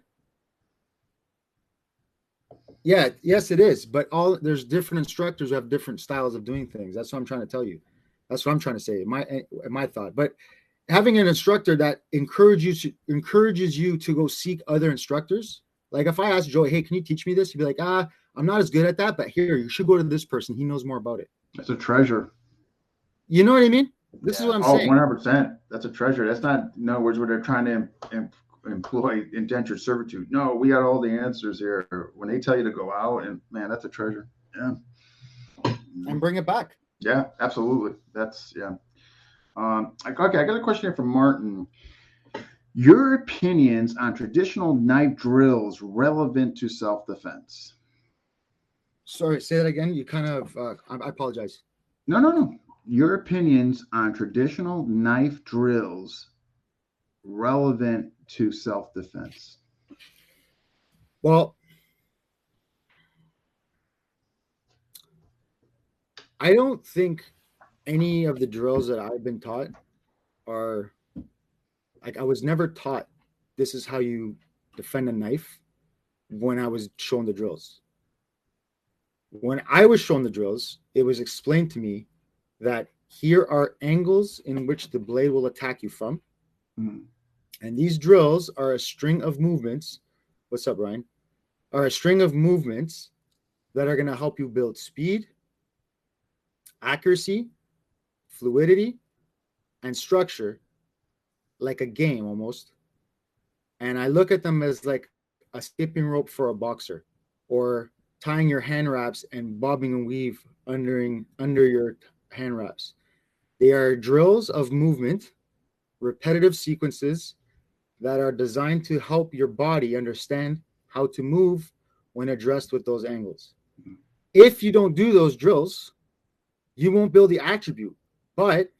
Yeah, yes, it is. But there's different instructors who have different styles of doing things. That's what I'm trying to tell you. That's what I'm trying to say. My thought. But having an instructor that encourages you to go seek other instructors. Like if I ask Joey, hey, can you teach me this? He'd be like, I'm not as good at that, but here, you should go to this person. He knows more about it. That's a treasure. You know what I mean? This is what I'm saying. 100%. That's a treasure. That's not, in other words, where they're trying to employ indentured servitude. No, we got all the answers here. When they tell you to go out, and man, that's a treasure. Yeah. And bring it back. Yeah, absolutely. That's, yeah. Okay, I got a question here from Martin. Your opinions on traditional knife drills relevant to self-defense? Sorry, say that again. You kind of, I apologize. No. Your opinions on traditional knife drills relevant to self-defense? Well, I don't think any of the drills that I've been taught are like, I was never taught this is how you defend a knife when I was shown the drills. When I was shown the drills, it was explained to me that here are angles in which the blade will attack you from. Mm-hmm. And these drills are a string of movements. What's up, Ryan? Are a string of movements that are going to help you build speed, accuracy, fluidity, and structure, like a game almost. And I look at them as like a skipping rope for a boxer, or tying your hand wraps and bobbing and weave under your hand wraps. They are drills of movement, repetitive sequences that are designed to help your body understand how to move when addressed with those angles. If you don't do those drills, you won't build the attribute. But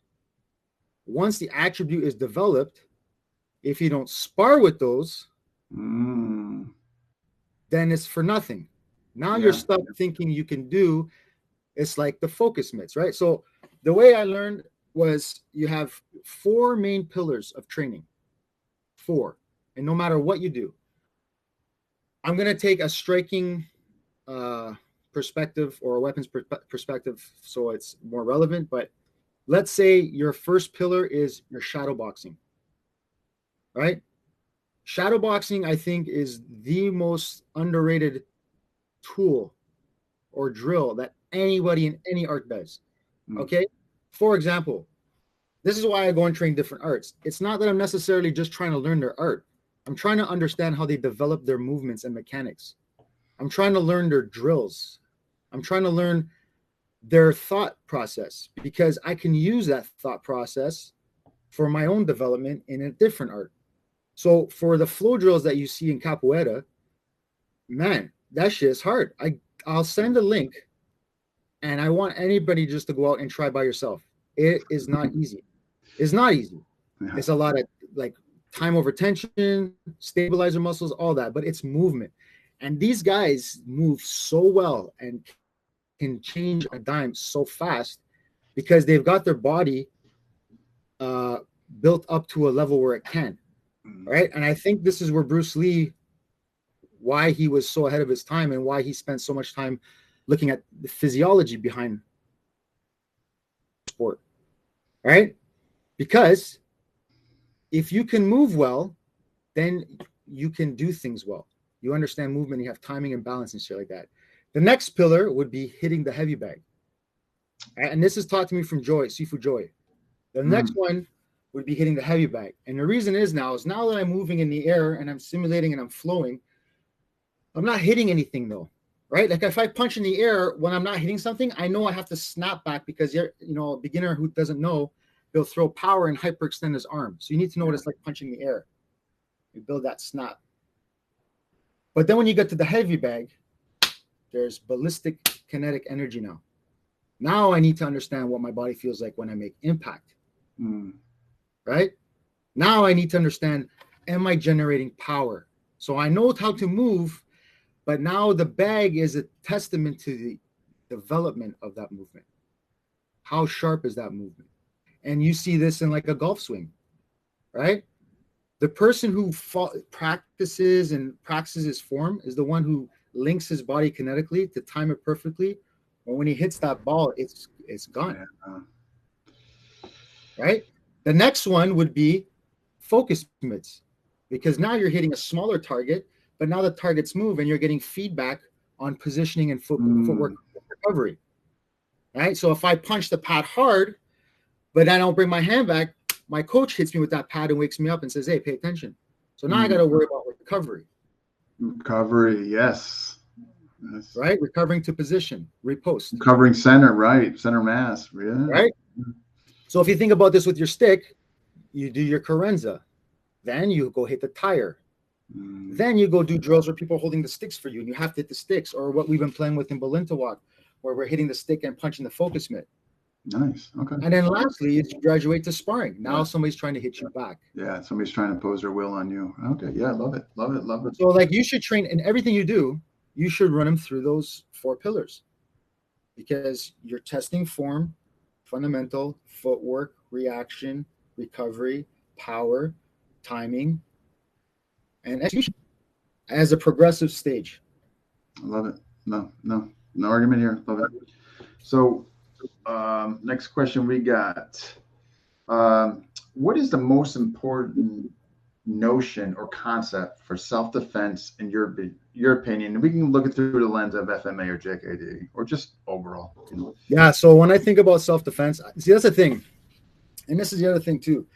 once the attribute is developed, if you don't spar with those, then it's for nothing. Now you're stuck thinking you can do. It's like the focus mitts, right? So the way I learned was you have 4 main pillars of training. 4. And no matter what you do, I'm going to take a striking perspective or a weapons perspective so it's more relevant. But let's say your first pillar is your shadow boxing, right? Shadow boxing, I think, is the most underrated tool or drill that anybody in any art does. Okay? For example, this is why I go and train different arts. It's not that I'm necessarily just trying to learn their art. I'm trying to understand how they develop their movements and mechanics. I'm trying to learn their drills. I'm trying to learn their thought process because I can use that thought process for my own development in a different art. So for the flow drills that you see in capoeira, man, that shit is hard. I'll send a link and I want anybody just to go out and try by yourself. It is not easy. It's not easy. Yeah. It's a lot of like time over tension, stabilizer muscles, all that, but it's movement. And these guys move so well and can change a dime so fast because they've got their body built up to a level where it can, right? And I think this is where Bruce Lee, why he was so ahead of his time and why he spent so much time looking at the physiology behind sport, right? Because if you can move well, then you can do things well. You understand movement, you have timing and balance and shit like that. The next pillar would be hitting the heavy bag. And this is taught to me from Sifu Joy. The next one would be hitting the heavy bag. And the reason is now that I'm moving in the air and I'm simulating and I'm flowing, I'm not hitting anything though, right? Like if I punch in the air when I'm not hitting something, I know I have to snap back because a beginner who doesn't know, he'll throw power and hyperextend his arm. So you need to know what it's like punching the air. You build that snap. But then when you get to the heavy bag, there's ballistic kinetic energy now. Now I need to understand what my body feels like when I make impact. Right? Now I need to understand, am I generating power? So I know how to move, but now the bag is a testament to the development of that movement. How sharp is that movement? And you see this in like a golf swing, right? The person who practices his form is the one who links his body kinetically to time it perfectly. But when he hits that ball, it's gone. Right? The next one would be focus mitts, because now you're hitting a smaller target, but now the targets move and you're getting feedback on positioning and footwork recovery. Right? So if I punch the pad hard, but I don't bring my hand back, my coach hits me with that pad and wakes me up and says, hey, pay attention. So now I got to worry about recovery. Recovery, yes. Right? Recovering to position, repost. Recovering center, right. Center mass. Yeah. Right? So if you think about this with your stick, you do your carenza. Then you go hit the tire. Then you go do drills where people are holding the sticks for you and you have to hit the sticks, or what we've been playing with in Balintawak, where we're hitting the stick and punching the focus mitt. Nice. Okay. And then lastly, you graduate to sparring. Now somebody's trying to hit you back. Yeah, somebody's trying to impose their will on you. Okay. Yeah, love it. Love it. Love it. So like you should train in everything you do, you should run them through those 4 pillars, because you're testing form, fundamental, footwork, reaction, recovery, power, timing, and execution as a progressive stage. I love it. No argument here. Love it. So next question we got. What is the most important notion or concept for self-defense in your opinion? And we can look it through the lens of FMA or JKD or just overall. Yeah. So when I think about self-defense, see, that's the thing. And this is the other thing too.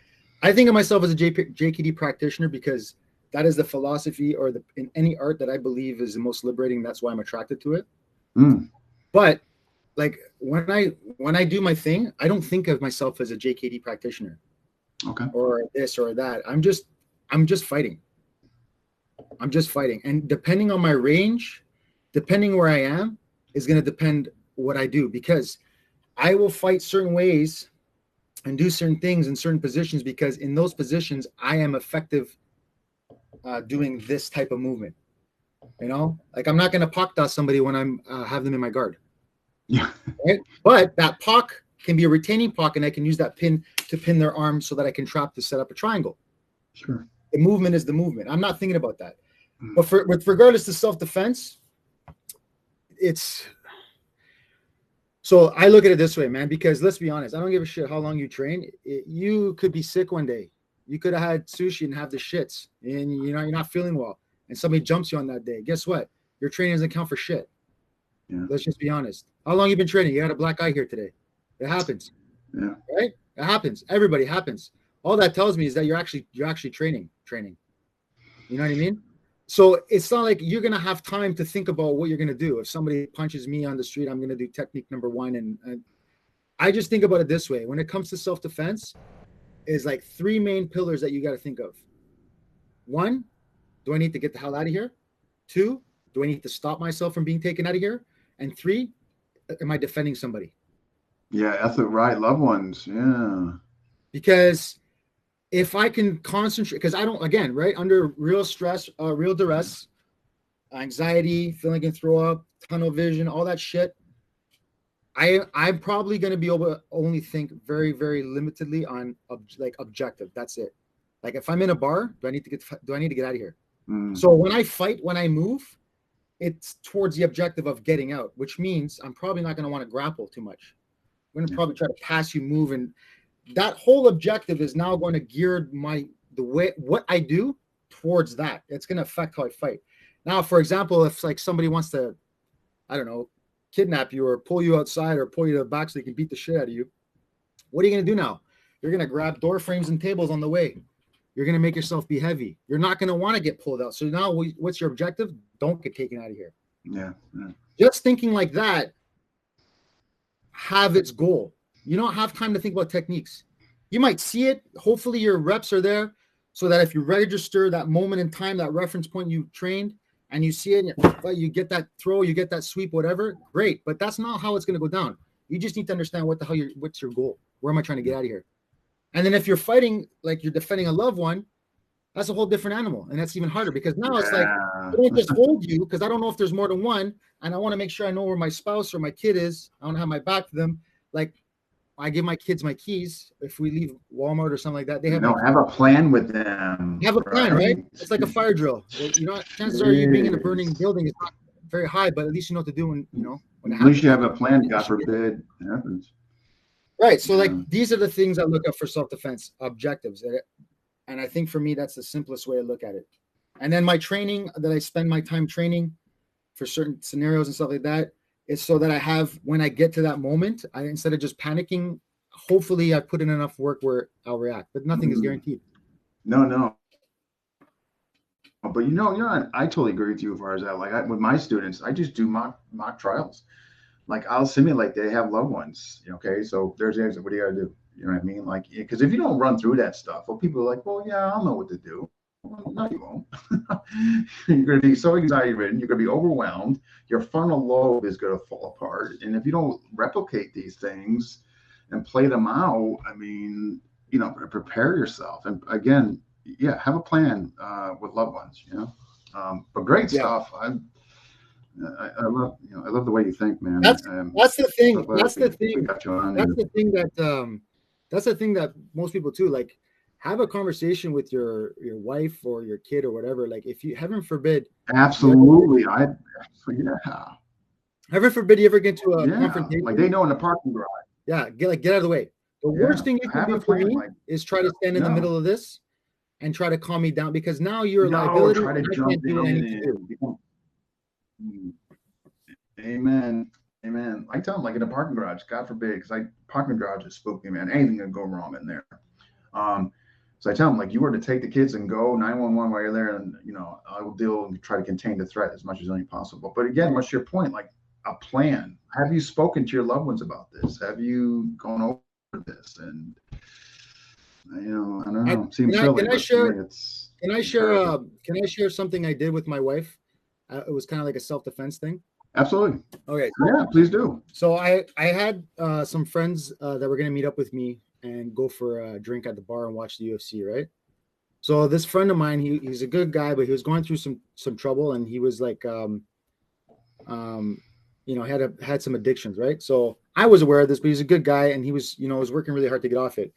I think of myself as a JKD practitioner because that is the philosophy in any art that I believe is the most liberating. That's why I'm attracted to it. But like when I do my thing, I don't think of myself as a JKD practitioner Okay. or this or that. I'm just fighting. I'm just fighting. And depending on my range, depending where I am, is going to depend what I do, because I will fight certain ways and do certain things in certain positions because in those positions I am effective doing this type of movement. You know, like I'm not going to pock dot somebody when I'm have them in my guard. Yeah. Right. But that pock can be a retaining pock, and I can use that pin to pin their arm so that I can trap to set up a triangle. Sure. The movement is the movement. I'm not thinking about that. But with regardless to self-defense, it's so I look at it this way, man, because let's be honest, I don't give a shit how long you train. You could be sick one day. You could have had sushi and have the shits, and you're not feeling well, and somebody jumps you on that day. Guess what? Your training doesn't count for shit. Yeah. Let's just be honest. How long you been training? You had a black eye here today. It happens. Yeah. Right? It happens. Everybody happens. All that tells me is that you're actually training. You know what I mean? So it's not like you're going to have time to think about what you're going to do. If somebody punches me on the street, I'm going to do technique number one. And I just think about it this way. When it comes to self-defense, is like three main pillars that you got to think of. One, do I need to get the hell out of here? Two, do I need to stop myself from being taken out of here? And three, am I defending somebody? Yeah, that's the right. Loved ones. Yeah. Because if I can concentrate, because I don't, again, right, under real stress, real duress, anxiety, feeling I can throw up, tunnel vision, all that shit, I'm probably going to be able to only think very, very limitedly on like objective. That's it. Like if I'm in a bar, do I need to get out of here? So when I fight, when I move, it's towards the objective of getting out, which means I'm probably not going to want to grapple too much. I'm going to probably try to pass you, move, and that whole objective is now going to gear the way what I do towards that. It's going to affect how I fight. Now, for example, if like somebody wants to, I don't know, kidnap you or pull you outside or pull you to the back so they can beat the shit out of you, what are you going to do now? You're going to grab door frames and tables on the way. You're going to make yourself be heavy. You're not going to want to get pulled out. So now what's your objective? Don't get taken out of here. Yeah. Just thinking like that have its goal. You don't have time to think about techniques. You might see it. Hopefully your reps are there so that if you register that moment in time, that reference point you trained, and you see it, and you get that throw, you get that sweep, whatever, great. But that's not how it's going to go down. You just need to understand what's your goal? Where am I trying to get out of here? And then if you're fighting, like you're defending a loved one, that's a whole different animal. And that's even harder because now it's like, I don't just hold you because I don't know if there's more than one. And I want to make sure I know where my spouse or my kid is. I want to have my back to them. Like I give my kids my keys. If we leave Walmart or something like that, they have a plan with them. Have a plan, right? It's like a fire drill. Chances are you being in a burning building is not very high, but at least you know what to do when it happens. At least you have a plan, God forbid it happens. Right. So like these are the things I look at for self-defense objectives. And I think for me, that's the simplest way to look at it. And then my training that I spend my time training for certain scenarios and stuff like that is so that I have, when I get to that moment, instead of just panicking, hopefully I put in enough work where I'll react, but nothing is guaranteed. No. But I totally agree with you as far as that. Like with my students, I just do mock trials. Like I'll simulate they have loved ones. Okay, so there's the exit. What do you got to do? You know what I mean? Like, because if you don't run through that stuff, well, people are like, well, yeah, I'll know what to do. Well, no, you won't. You're going to be so anxiety ridden. You're going to be overwhelmed. Your frontal lobe is going to fall apart. And if you don't replicate these things and play them out, I mean, prepare yourself. And again, have a plan with loved ones. But great stuff. I love the way you think, man. That's the thing. That's the thing that most people too, like, have a conversation with your wife or your kid or whatever. Like, if you, heaven forbid, absolutely, heaven forbid you ever get to a confrontation, like they know in the parking garage. Yeah, get out of the way. The worst thing you can do for me is try to stand in the middle of this and try to calm me down, because now you're a liability. Try to jump in and do. Amen. I tell them, like in a parking garage, God forbid, because parking garage is spooky, man. Anything can go wrong in there. So I tell them, like, you were to take the kids and go 911 while you're there, and I will deal and try to contain the threat as much as only possible. But again, what's your point? Like, a plan? Have you spoken to your loved ones about this? Have you gone over this? And I don't know. It seems silly, but to me, it's imperative. Can I share something I did with my wife? It was kind of like a self-defense thing. Absolutely. Okay. Yeah, please do. So I had some friends that were going to meet up with me and go for a drink at the bar and watch the UFC, right? So this friend of mine, he's a good guy, but he was going through some trouble, and he was like, had some addictions, right? So I was aware of this, but he's a good guy, and he was, was working really hard to get off it.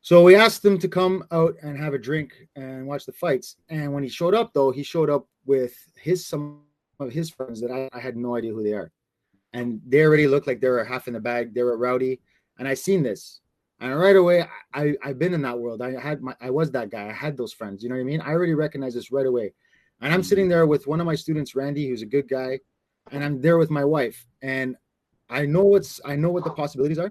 So we asked him to come out and have a drink and watch the fights. And when he showed up, though, he showed up with some of his friends that I had no idea who they are, and they already looked like they were half in the bag. They were rowdy, and I seen this. And right away, I've been in that world. I was that guy. I had those friends. You know what I mean? I already recognized this right away. And I'm sitting there with one of my students, Randy, who's a good guy, and I'm there with my wife. And I know what the possibilities are,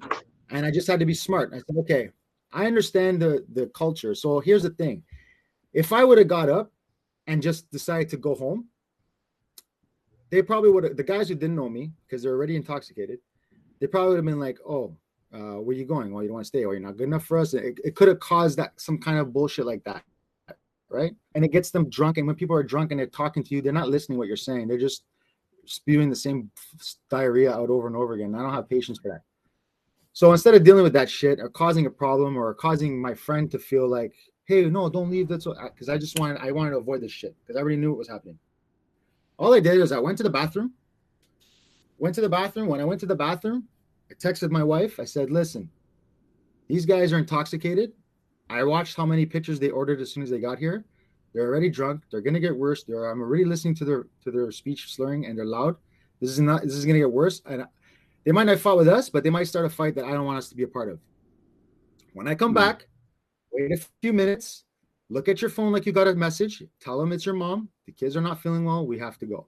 and I just had to be smart. I said, okay, I understand the culture. So here's the thing: if I would have got up and just decided to go home, they probably would have. The guys who didn't know me, because they're already intoxicated, they probably would have been like, "Oh, where are you going? Well, you don't want to stay. Or you're not good enough for us." It could have caused that some kind of bullshit like that, right? And it gets them drunk. And when people are drunk and they're talking to you, they're not listening to what you're saying. They're just spewing the same diarrhea out over and over again. I don't have patience for that. So instead of dealing with that shit or causing a problem or causing my friend to feel like, hey, no, don't leave. That's because I wanted to avoid this shit because I already knew what was happening. All I did is I went to the bathroom. When I went to the bathroom, I texted my wife. I said, listen, these guys are intoxicated. I watched how many pictures they ordered as soon as they got here. They're already drunk. They're going to get worse. I'm already listening to their speech slurring, and they're loud. This is going to get worse. And they might not fight with us, but they might start a fight that I don't want us to be a part of. When I come back, wait a few minutes, look at your phone like you got a message. Tell them it's your mom. The kids are not feeling well. We have to go.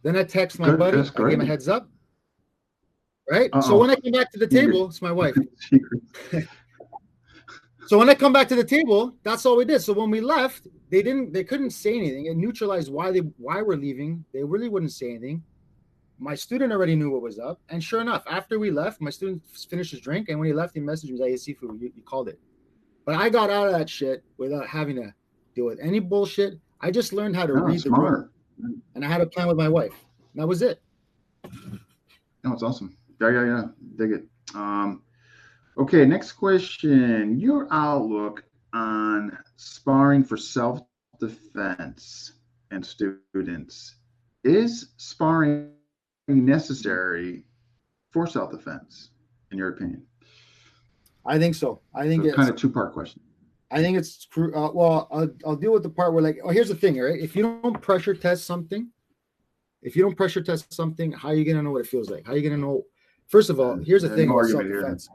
Then I text my buddy. I gave him a heads up. Right? Uh-oh. So when I come back to the table, it's my wife. So when I come back to the table, that's all we did. So when we left, they couldn't say anything. It neutralized why we're leaving. They really wouldn't say anything. My student already knew what was up. And sure enough, after we left, my student finished his drink. And when he left, he messaged me, like, hey, Sifu, you called it. But I got out of that shit without having to deal with any bullshit. I just learned how to read the room. And I had a plan with my wife. And that was it. No, it's awesome. Yeah. Dig it. Okay, next question. Your outlook on sparring for self-defense and students. Is sparring necessary for self-defense, in your opinion? I think so. I think it's kind of two-part question. I think it's well, I'll deal with the part where, like, here's the thing, right? If you don't pressure test something, how are you going to know what it feels like? How are you going to know? First of all, here's the thing about self-defense.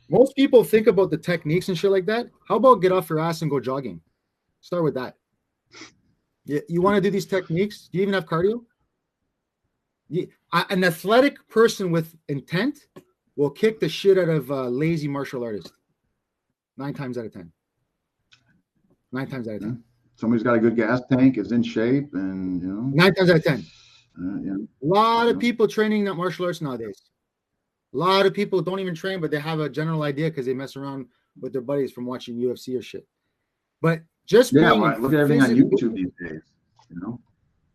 Most people think about the techniques and shit like that. How about get off your ass and go jogging? Start with that. You want to do these techniques? Do you even have cardio? An athletic person with intent will kick the shit out of a lazy martial artist. 9 times out of 10. 9 times out of 10. Somebody's got a good gas tank, is in shape, and 9 times out of 10. A lot of people training that martial arts nowadays. A lot of people don't even train, but they have a general idea because they mess around with their buddies from watching UFC or shit. But just look at everything on YouTube these days,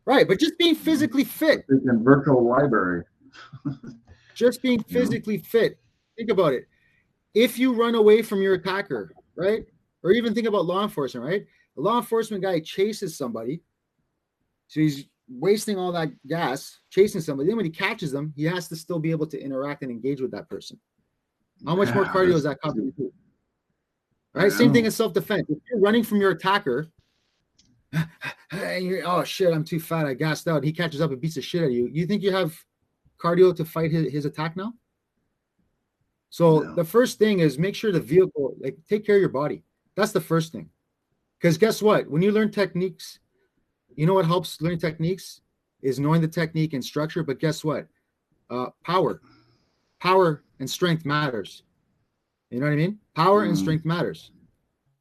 Right, but just being physically fit. In virtual library. Just being physically fit. Think about it. If you run away from your attacker, right? Or even think about law enforcement, right? A law enforcement guy chases somebody. So he's wasting all that gas chasing somebody. Then when he catches them, he has to still be able to interact and engage with that person. How much more cardio is that cop to do? Right? Same thing as self-defense. If you're running from your attacker, and you're, oh shit, I'm too fat, I gassed out. He catches up and beats the shit out of you. You think you have cardio to fight his attack now? So the first thing is make sure the vehicle, like, take care of your body. That's the first thing. Because guess what? When you learn techniques, you know what helps learn techniques is knowing the technique and structure. But guess what? Power and strength matters. You know what I mean? Power and strength matters,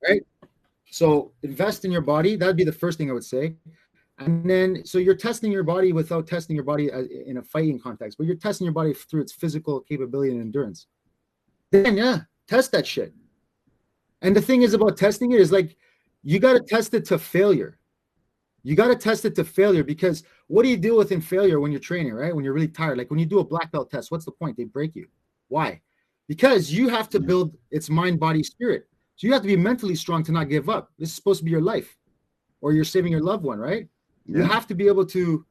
right? So invest in your body. That'd be the first thing I would say. And then, so you're testing your body without testing your body in a fighting context, but you're testing your body through its physical capability and endurance. Then, yeah, test that shit. And the thing is about testing it is like, you got to test it to failure. You got to test it to failure, because what do you deal with in failure when you're training, right? When you're really tired, like when you do a black belt test, what's the point? They break you. Why? Because you have to build its mind, body, spirit. So you have to be mentally strong to not give up. This is supposed to be your life, or you're saving your loved one, right? You have to be able to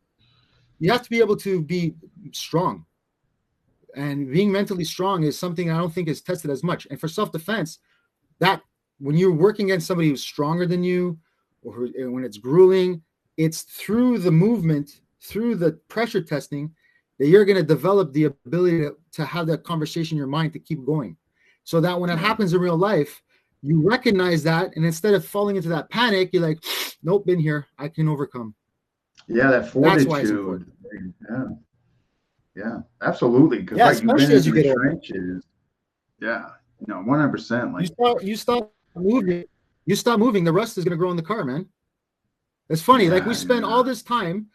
be strong. And being mentally strong is something I don't think is tested as much. And for self-defense, that when you're working against somebody who's stronger than you, or when it's grueling, it's through the movement, through the pressure testing, that you're going to develop the ability to have that conversation in your mind to keep going. So that when it happens in real life, you recognize that, and instead of falling into that panic, you're like, nope, been here, I can overcome. Yeah, that fortitude. That's why it's important. Yeah, absolutely. Because especially as you get older. Trenches. Yeah, 100%. Like you stop moving. You stop moving, the rust is going to grow in the car, man. It's funny. Like we spend all this time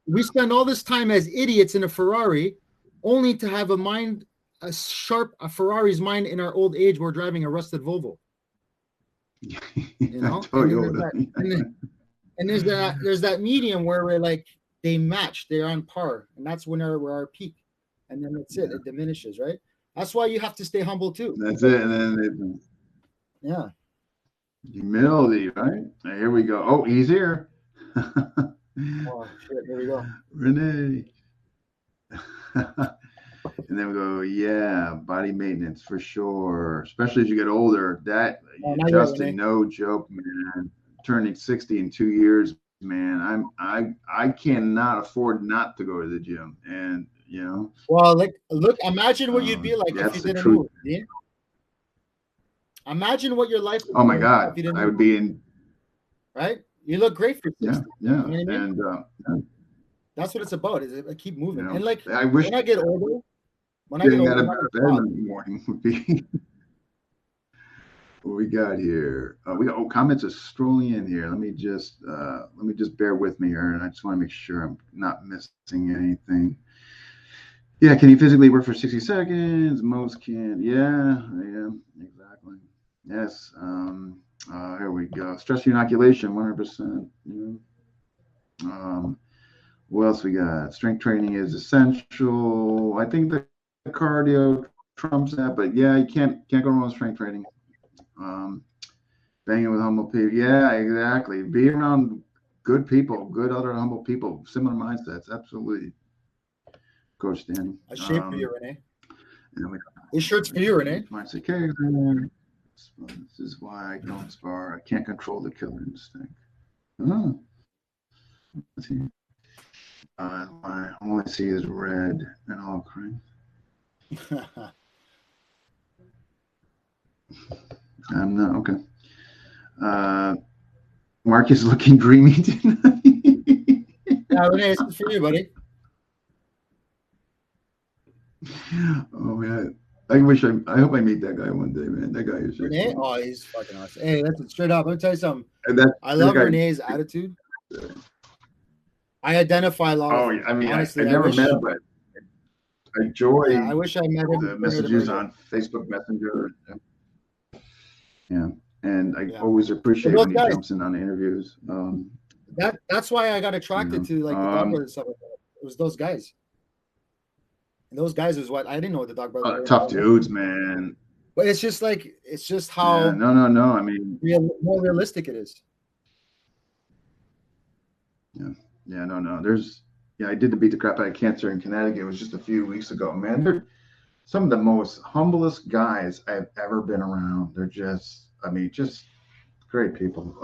as idiots in a Ferrari, only to have a Ferrari's mind in our old age. We're driving a rusted Volvo. And there's that medium where we're like, they match, they're on par, and that's when we're our peak, and then that's it. It diminishes, right? That's why you have to stay humble too. That's it, and then humility, right? Here we go. Oh, he's here. Oh shit! Here we go, Renee. And then we go, body maintenance for sure, especially as you get older. That Justin, no joke, man. Turning 60 in 2 years, man. I cannot afford not to go to the gym, and Well, look, imagine what you'd be like if you didn't move. Yeah? Imagine what your life would be. Oh my God, if you didn't would be in. Right, you look great for 60. Yeah. You know what I mean? And that's what it's about. Is keep moving, and like I wish when I get older, out of bed in the morning would be. What we got here? We got comments are strolling in here. Let me just bear with me here, and I just want to make sure I'm not missing anything. Yeah, can you physically work for 60 seconds? Most can. Yeah, exactly. Yes. Here we go. Stress inoculation, 100%. What else we got? Strength training is essential. I think the cardio trumps that, but you can't go wrong with strength training. Banging with humble people. Yeah, exactly. Be around good people, good other humble people, similar mindsets. Absolutely. Coach Danny. A shape for you, Renee. This shirt's for you, Renee. This is why I don't spar. I can't control the killer instinct. Oh. Let's see. I only see is red and all cream. I'm not okay. Mark is looking dreamy tonight. Renee, this is for you, buddy. Oh man, I hope I meet that guy one day, man. That guy is Renee. Oh, he's fucking awesome. Hey, that's straight up. Let me tell you something. I love Renee's attitude. I identify a lot. I mean, honestly, I never met him, but I enjoy. I wish I met him. The messages on Facebook Messenger. Yeah, and I always appreciate when he jumps in on the interviews. That's why I got attracted to like the Dog Brothers stuff. It was those guys. And those guys is what I didn't know what the Dog Brothers were. Tough dudes, man. But it's just how no. I mean, more realistic it is. Yeah, no. I did the Beat the Crap Out of Cancer in Connecticut. It was just a few weeks ago, man. They're some of the most humblest guys I've ever been around. They're just great people.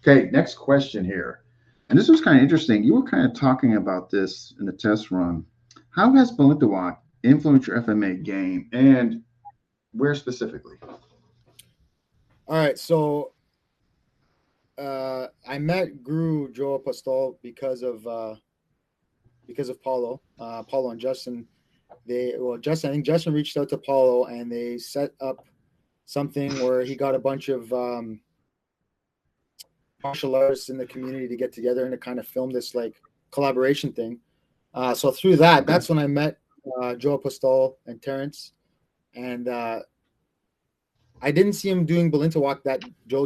Okay, next question here. And this was kind of interesting. You were kind of talking about this in the test run. How has Balintawak influenced your FMA game, and where specifically? All right, so I met Guru Joe Apostol because of Paulo and Justin. I think Justin reached out to Paulo and they set up something where he got a bunch of martial artists in the community to get together and to kind of film this like collaboration thing. So through that, that's when I met Joe Apostol and Terrence. And I didn't see him doing Joe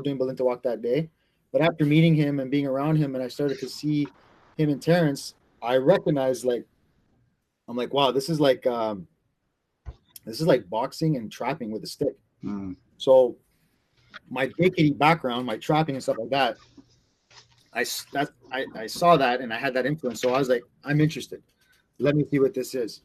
doing Balintawak that day. But after meeting him and being around him, and I started to see him and Terrence, I recognized I'm like, wow, this is like boxing and trapping with a stick. So my Jakey background, my trapping and stuff like that, I saw that and I had that influence. So I was like, I'm interested. Let me see what this is.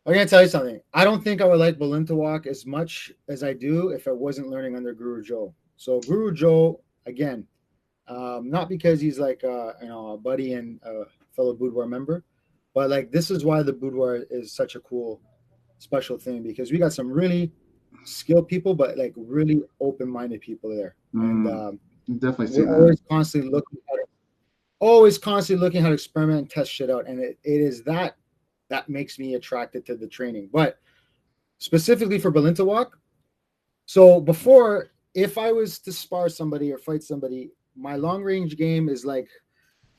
I'm gonna tell you something. I don't think I would like Balintawak as much as I do if I wasn't learning under Guru Joe. So Guru Joe, again, not because he's like a buddy and a fellow boudoir member, but like this is why the boudoir is such a cool, special thing, because we got some really skilled people, but like really open-minded people there. And definitely see we're always constantly looking how to experiment and test shit out. And it is that makes me attracted to the training. But specifically for Balintawak, so before, if I was to spar somebody or fight somebody, my long range game is like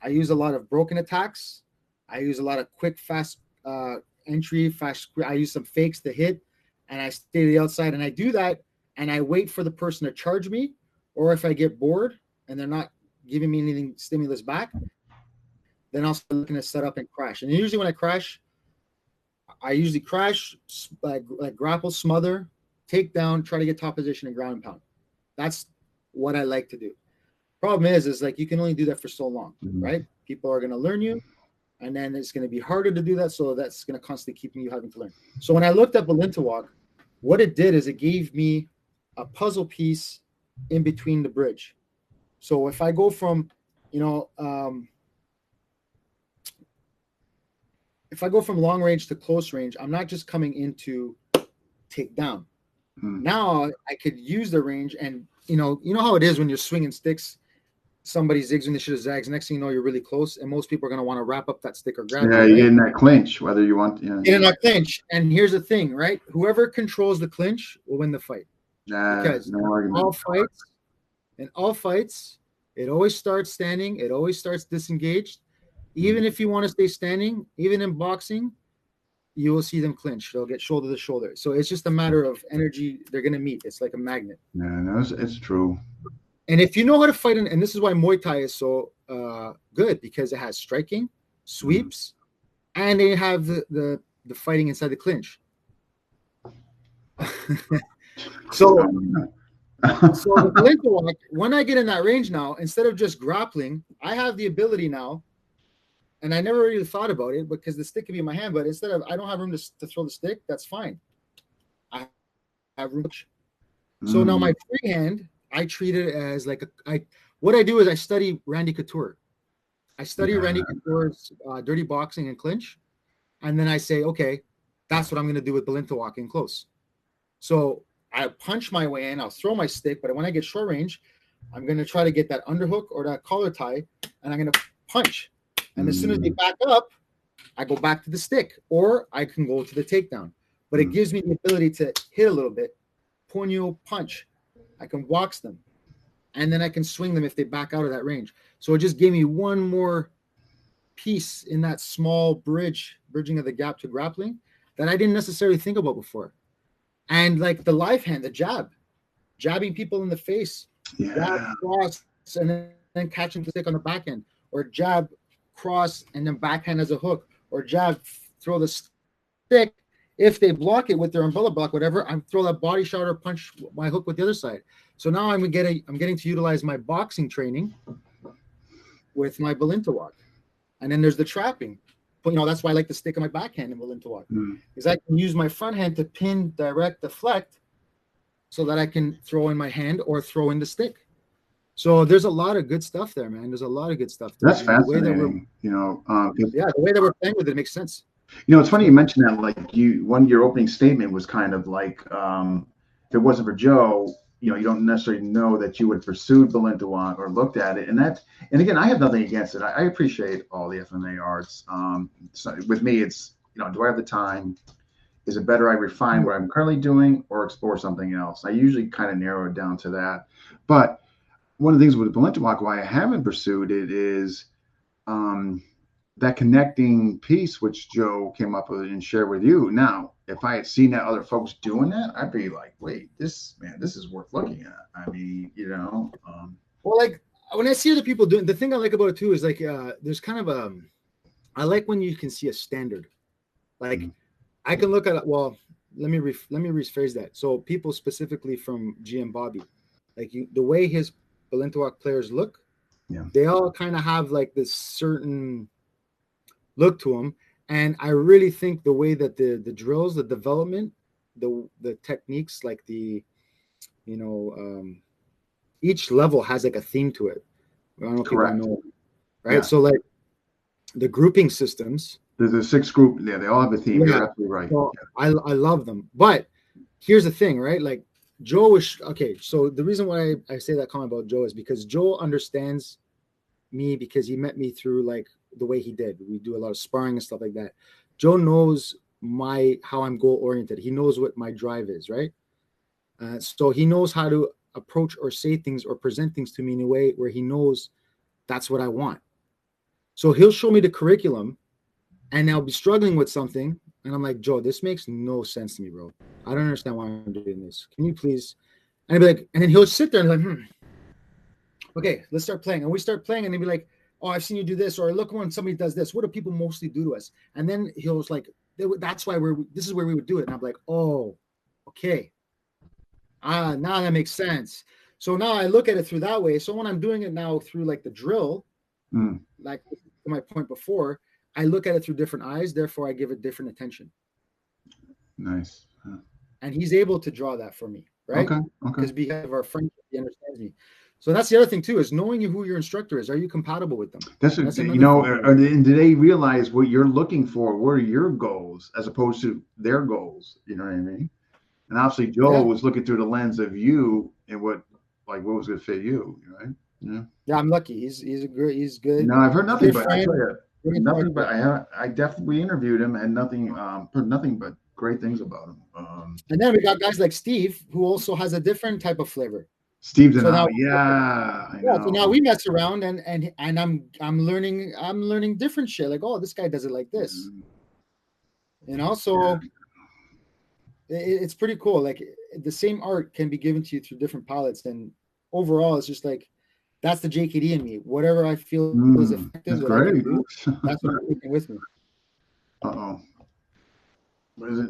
I use a lot of broken attacks. I use a lot of quick, fast entry, fast. I use some fakes to hit, and I stay to the outside. And I do that, and I wait for the person to charge me, or if I get bored and they're not giving me anything stimulus back, then I'll start looking to set up and crash. And usually when I usually crash, like grapple, smother, take down, try to get top position and ground and pound. That's what I like to do. Problem is like you can only do that for so long, right? People are going to learn you, and then it's going to be harder to do that. So that's going to constantly keep you having to learn. So when I looked at Balintawak, what it did is it gave me a puzzle piece in between the bridge. So if I go from, if I go from long range to close range, I'm not just coming into takedown. Now I could use the range, and you know how it is when you're swinging sticks. Somebody zigs when they should have zags. Next thing you know, you're really close, and most people are going to want to wrap up that stick or grab it. Yeah, you get in that clinch, whether you want. Yeah, get in that clinch. And here's the thing, right? Whoever controls the clinch will win the fight. Because no argument. all fights, it always starts standing. It always starts disengaged. Even if you want to stay standing, even in boxing, you will see them clinch. They'll get shoulder to shoulder. So it's just a matter of energy. They're going to meet. It's like a magnet. Yeah, no, it's true. And if you know how to fight, and this is why Muay Thai is so good, because it has striking, sweeps, and they have the fighting inside the clinch. So the Balintawak, when I get in that range now, instead of just grappling, I have the ability now, and I never really thought about it because the stick could be in my hand, but instead of, I don't have room to throw the stick, that's fine. I have room. So now my free hand, I treat it as like what I do is I study Randy Couture. I study Randy Couture's dirty boxing and clinch. And then I say, okay, that's what I'm going to do with Balintawak in close. So I punch my way in, I'll throw my stick, but when I get short range, I'm going to try to get that underhook or that collar tie, and I'm going to punch. And as soon as they back up, I go back to the stick, or I can go to the takedown. But it gives me the ability to hit a little bit, puño, punch. I can box them, and then I can swing them if they back out of that range. So it just gave me one more piece in that small bridging of the gap to grappling that I didn't necessarily think about before. And like the live hand, the jabbing people in the face, jab, cross, and then catching the stick on the back end, or jab, cross, and then backhand as a hook, or jab, throw the stick. If they block it with their umbrella block, whatever, I'm throw that body shot or punch my hook with the other side. So now I'm getting to utilize my boxing training with my Balintawak. And then there's the trapping. But that's why I like to stick on my backhand in Balintawak. Because I can use my front hand to pin, direct, deflect, so that I can throw in my hand or throw in the stick. So there's a lot of good stuff there, man. There's a lot of good stuff there. That's fascinating. The way that we're playing with it makes sense. It's funny you mentioned that. Like your opening statement was kind of like, if it wasn't for Joe, you don't necessarily know that you would have pursued Balintawak or looked at it. And again, I have nothing against it. I appreciate all the FMA arts. So with me, it's, do I have the time? Is it better I refine what I'm currently doing or explore something else? I usually kind of narrow it down to that. But one of the things with Balenta Walk, why I haven't pursued it is that connecting piece which Joe came up with and shared with you. Now, if I had seen that other folks doing that, I'd be like, wait, this is worth looking at. I mean, well, like when I see other people doing, the thing I like about it too is like there's kind of I like when you can see a standard. Like mm-hmm. I can look at it. Well, let me rephrase that. So people specifically from GM Bobby, like the way his Balenta Walk players look, they all kind of have like this certain look to them. And I really think the way that the drills, the development, the techniques, like each level has like a theme to it. I don't know if people know, right? Yeah. So like the grouping systems. There's a 6 group. Yeah, they all have a theme. Yeah. You're absolutely right. So I love them. But here's the thing, right? Like Joe is okay. So the reason why I say that comment about Joe is because Joe understands me because he met me through like the way he did. We do a lot of sparring and stuff like that. Joe knows how I'm goal oriented. He knows what my drive is, right? So he knows how to approach or say things or present things to me in a way where he knows that's what I want. So he'll show me the curriculum and I'll be struggling with something. And I'm like, Joe, this makes no sense to me, bro. I don't understand why I'm doing this. Can you please? And I'll be like, and then he'll sit there and like, okay, let's start playing. And we start playing and he'll be like, oh, I've seen you do this. Or look when somebody does this. What do people mostly do to us? And then he'll was like, that's why this is where we would do it. And I'm like, oh, okay. Now that makes sense. So now I look at it through that way. So when I'm doing it now through like the drill, like to my point before, I look at it through different eyes. Therefore, I give it different attention. Nice. Huh. And he's able to draw that for me, right? Okay. Because because of our friendship, he understands me. So that's the other thing too, is knowing who your instructor is. Are you compatible with them? That's do they realize what you're looking for? What are your goals as opposed to their goals? You know what I mean? And obviously, Joe was looking through the lens of you and what was going to fit you, right? Yeah, I'm lucky. He's good. No, I've heard nothing but I tell you, nothing but I definitely interviewed him and heard nothing but great things about him. And then we got guys like Steve, who also has a different type of flavor. Steve's so now, so now we mess around and I'm learning different shit. Like, oh, this guy does it like this. So it's pretty cool. Like the same art can be given to you through different palettes, and overall, it's just like that's the JKD in me. Whatever I feel is effective, that's great. That's what I'm taking with me. What is it?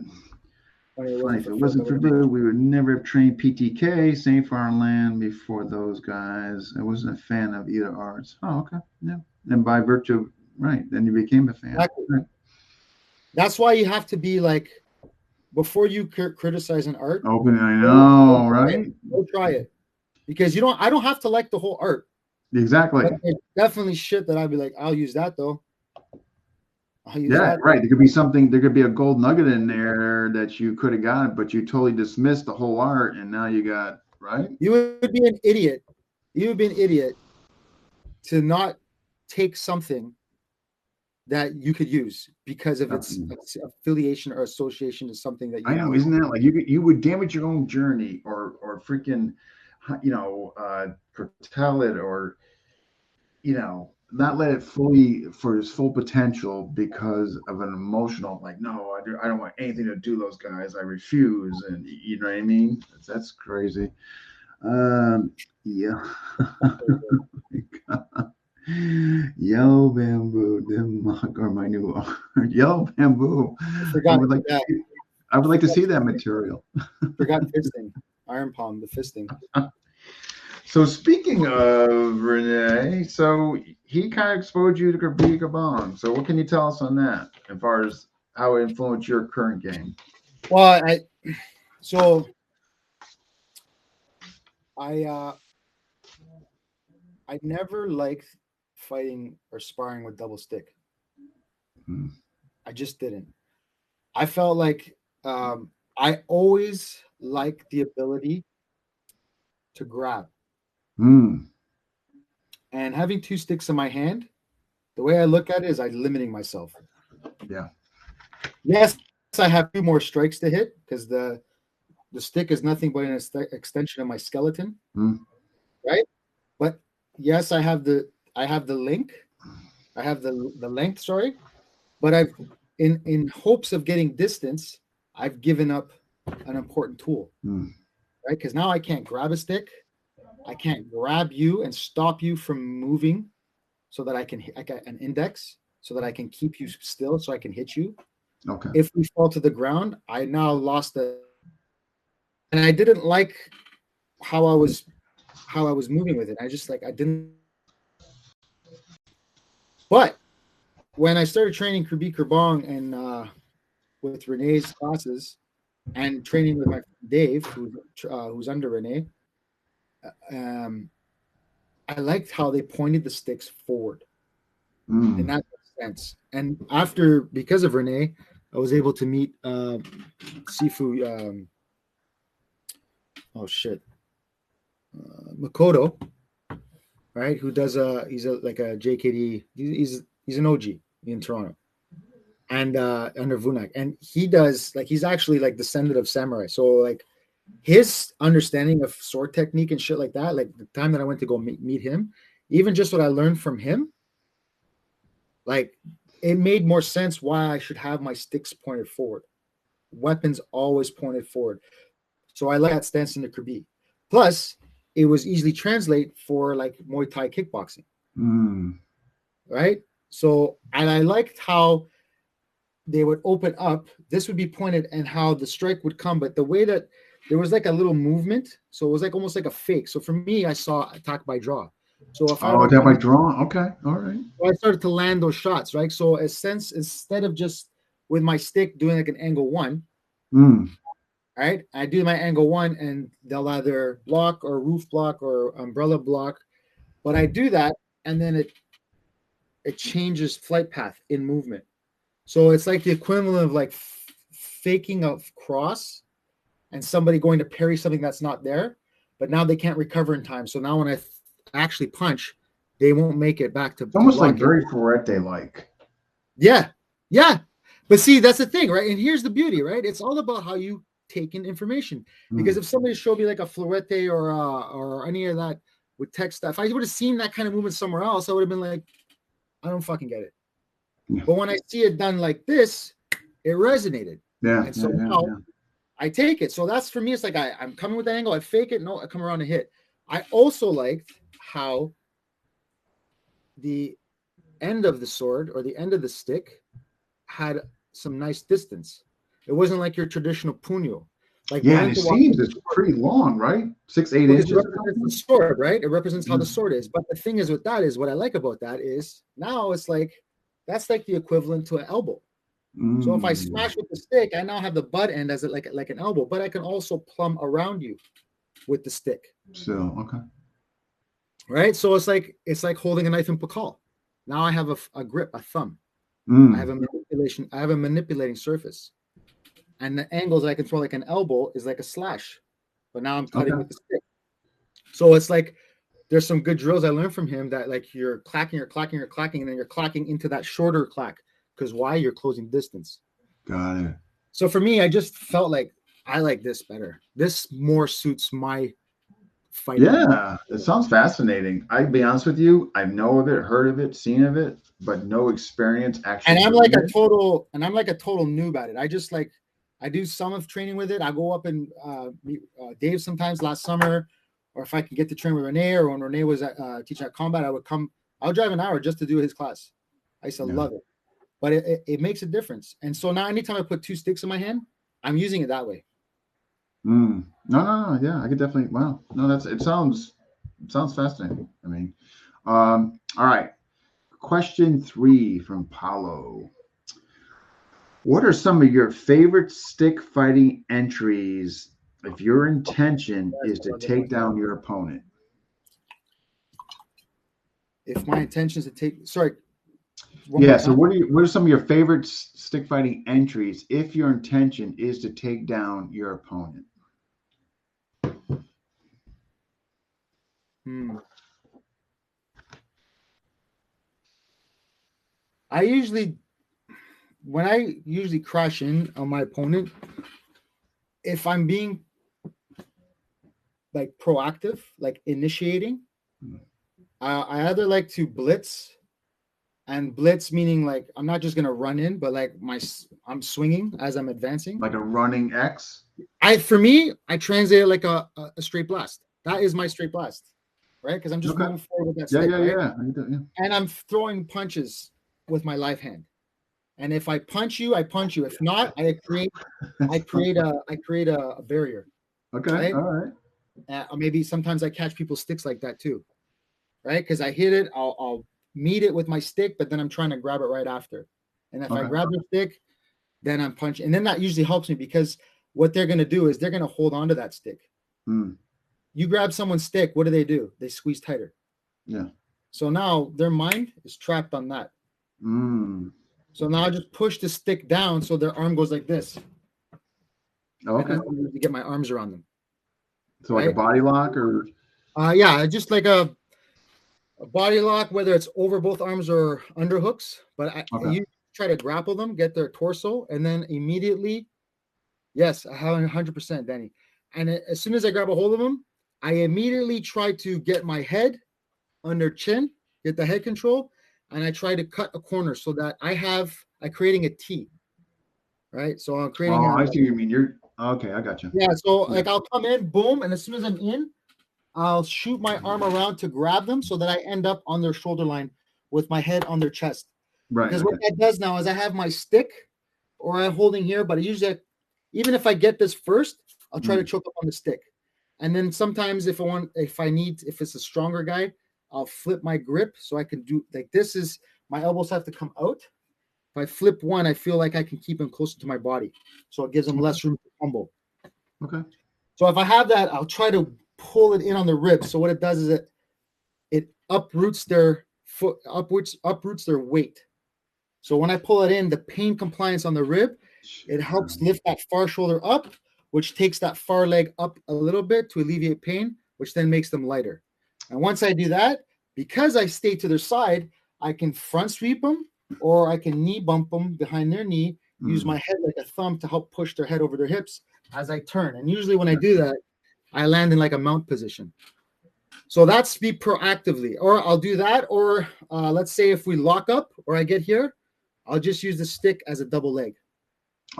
If it wasn't for Blue, we would never have trained PTK, St. Farm Land, before those guys. I wasn't a fan of either arts. Oh, okay. Yeah. And by virtue, right, then you became a fan. Exactly. Right. That's why you have to be like, before you criticize an art. Open, I know, right? Go try it. Because I don't have to like the whole art. Exactly. But there's definitely shit that I'd be like, I'll use that though. Right. There could be something, there could be a gold nugget in there that you could have got, but you totally dismissed the whole art, and now you got, right? You would be an idiot. You would be an idiot to not take something that you could use because of its affiliation or association to something that you I know, isn't that like you would damage your own journey or freaking, curtail it or, not let it fully for its full potential because of an emotional, like, no, I don't want anything to do those guys. I refuse. And you know what I mean? That's crazy. Yeah. Yellow Bamboo, or my new art. Yellow Bamboo. I would like to see that material. Forgot fisting. Iron Palm, the fisting. So speaking of Renee, so he kind of exposed you to Kabir Gabon. So what can you tell us on that as far as how it influenced your current game? Well, I never liked fighting or sparring with double stick. I just didn't. I felt like I always liked the ability to grab. And having 2 sticks in my hand, the way I look at it is I'm limiting myself. Yeah. Yes, I have 2 more strikes to hit because the stick is nothing but an extension of my skeleton. Right? But yes, I have the link. I have the length, sorry. But I've in hopes of getting distance, I've given up an important tool. Mm. Right? Because now I can't grab a stick. I can't grab you and stop you from moving so that I can an index so that I can keep you still so I can hit you. Okay. If we fall to the ground, I now lost the, and I didn't like how I was moving with it. I didn't. But when I started training Kirby Kerbong and with Renee's classes and training with my friend Dave, who's under Renee, I liked how they pointed the sticks forward in that sense. And because of Renee, I was able to meet Sifu. Makoto, right? Who does he's like a JKD. He's an OG in Toronto, and under Vunak, and he's actually like descendant of samurai. So like his understanding of sword technique and shit like that. Like the time that I went to go meet him, even just what I learned from him, like it made more sense why I should have my sticks pointed forward. Weapons always pointed forward. So I like that stance in the Kirby. Plus, it was easily translate for like Muay Thai kickboxing. Right? So, and I liked how they would open up. This would be pointed and how the strike would come, but the way that there was like a little movement. So it was like almost like a fake. So for me, I saw attack by draw. So if attack by draw, okay, all right. So I started to land those shots, right? So instead of just with my stick doing like an angle one, right? I do my angle one and they'll either block or roof block or umbrella block. But I do that and then it changes flight path in movement. So it's like the equivalent of like faking a cross and somebody going to parry something that's not there, but now they can't recover in time. So now when I actually punch, they won't make it back to. It's almost like very Ferrete-like. Yeah, yeah. But see, that's the thing, right? And here's the beauty, right? It's all about how you take in information. Because if somebody showed me like a Florete or any of that with text stuff, if I would have seen that kind of movement somewhere else, I would have been like, I don't fucking get it. Yeah. But when I see it done like this, it resonated. Yeah. And so now I take it. So that's for me, it's like I'm coming with the angle, I fake it, no, I come around and hit. I also liked how the end of the sword or the end of the stick had some nice distance. It wasn't like your traditional puño. Like it seems it's pretty long, right? 6-8 inches. It represents the sword, right? It represents how the sword is. But the thing is with that is what I like about that is now it's like that's like the equivalent to an elbow. So if I smash with the stick, I now have the butt end as like an elbow, but I can also plumb around you with the stick. So okay. Right? So it's like holding a knife in pakal. Now I have a grip, a thumb. I have a manipulating surface. And the angles that I can throw like an elbow is like a slash. But now I'm cutting with the stick. So it's like there's some good drills I learned from him that like you're clacking, and then you're clacking into that shorter clack. Because why? You're closing distance. Got it. So for me, I just felt like I like this better. This more suits my fight. Yeah, it sounds fascinating. I'd be honest with you, I know of it, heard of it, seen of it, but no experience actually. And I'm like a total noob at it. I do some of training with it. I go up and meet Dave sometimes last summer, or if I could get to train with Renee, or when Renee was teaching at combat, I would drive an hour just to do his class. I used to love it. But it makes a difference. And so now anytime I put two sticks in my hand, I'm using it that way. No. Yeah, I could definitely. Wow. No, it sounds fascinating. I mean, all right. Question 3 from Paulo. What are some of your favorite stick fighting entries if your intention is to take down your opponent? If my intention is to take, sorry. So what are some of your favorite stick fighting entries if your intention is to take down your opponent? When I usually crash in on my opponent, if I'm being like proactive, like initiating, I either like to blitz, and blitz meaning like I'm not just gonna run in, but like I'm swinging as I'm advancing. Like a running X. For me, I translate it like a straight blast. That is my straight blast, right? Because I'm just moving forward with that stick, right? Yeah. And I'm throwing punches with my live hand. And if I punch you, I punch you. If not, I create a barrier. Okay, right? all right. Or maybe sometimes I catch people's sticks like that too, right? Because I hit it, I'll meet it with my stick, but then I'm trying to grab it right after. And if I grab the stick, then I'm punching. And then that usually helps me because what they're going to do is they're going to hold on to that stick. You grab someone's stick, what do? They squeeze tighter. Yeah. So now their mind is trapped on that. So now I just push the stick down so their arm goes like this. Okay. To get my arms around them. So like a body lock or? Yeah, just like a body lock, whether it's over both arms or under hooks. But you try to grapple them, get their torso, and then immediately, yes, 100%, Danny. And as soon as I grab a hold of them, I immediately try to get my head under chin, get the head control, and I try to cut a corner so that I'm creating a T. Right? So I'm creating I see what you mean. You're okay, I got you. Yeah, so like I'll come in, boom, and as soon as I'm in, I'll shoot my arm around to grab them so that I end up on their shoulder line with my head on their chest. Right. Because what that does now is I have my stick or I'm holding here, but usually even if I get this first, I'll try to choke up on the stick. And then sometimes if it's a stronger guy, I'll flip my grip so I can do like this is my elbows have to come out. If I flip one, I feel like I can keep him closer to my body. So it gives him less room to fumble. Okay. So if I have that, I'll try to pull it in on the ribs. So what it does is it uproots their foot, uproots their weight. So when I pull it in, the pain compliance on the rib, it helps lift that far shoulder up, which takes that far leg up a little bit to alleviate pain, which then makes them lighter. And once I do that, because I stay to their side, I can front sweep them or I can knee bump them behind their knee, use my head like a thumb to help push their head over their hips as I turn. And usually when I do that, I land in like a mount position. So that's me proactively. Or I'll do that. Or let's say if we lock up or I get here, I'll just use the stick as a double leg.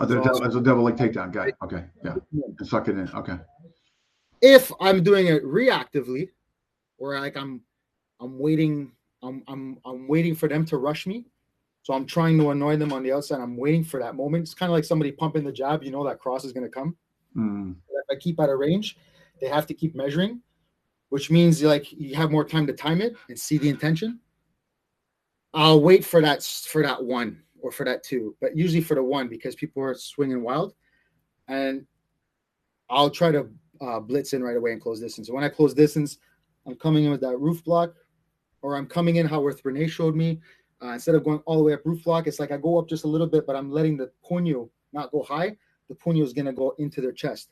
As a double leg takedown. Got it. Okay. Yeah. And suck it in. Okay. If I'm doing it reactively, or like I'm waiting, I'm waiting for them to rush me. So I'm trying to annoy them on the outside. I'm waiting for that moment. It's kind of like somebody pumping the jab. You know that cross is going to come. If I keep out of range, they have to keep measuring, which means like you have more time to time it and see the intention. I'll wait for that one or for that two, but usually for the one because people are swinging wild, and I'll try to blitz in right away and close distance. So when I close distance, I'm coming in with that roof block, or I'm coming in how Renee showed me. Instead of going all the way up roof block, it's like I go up just a little bit, but I'm letting the puño not go high. The puño is going to go into their chest.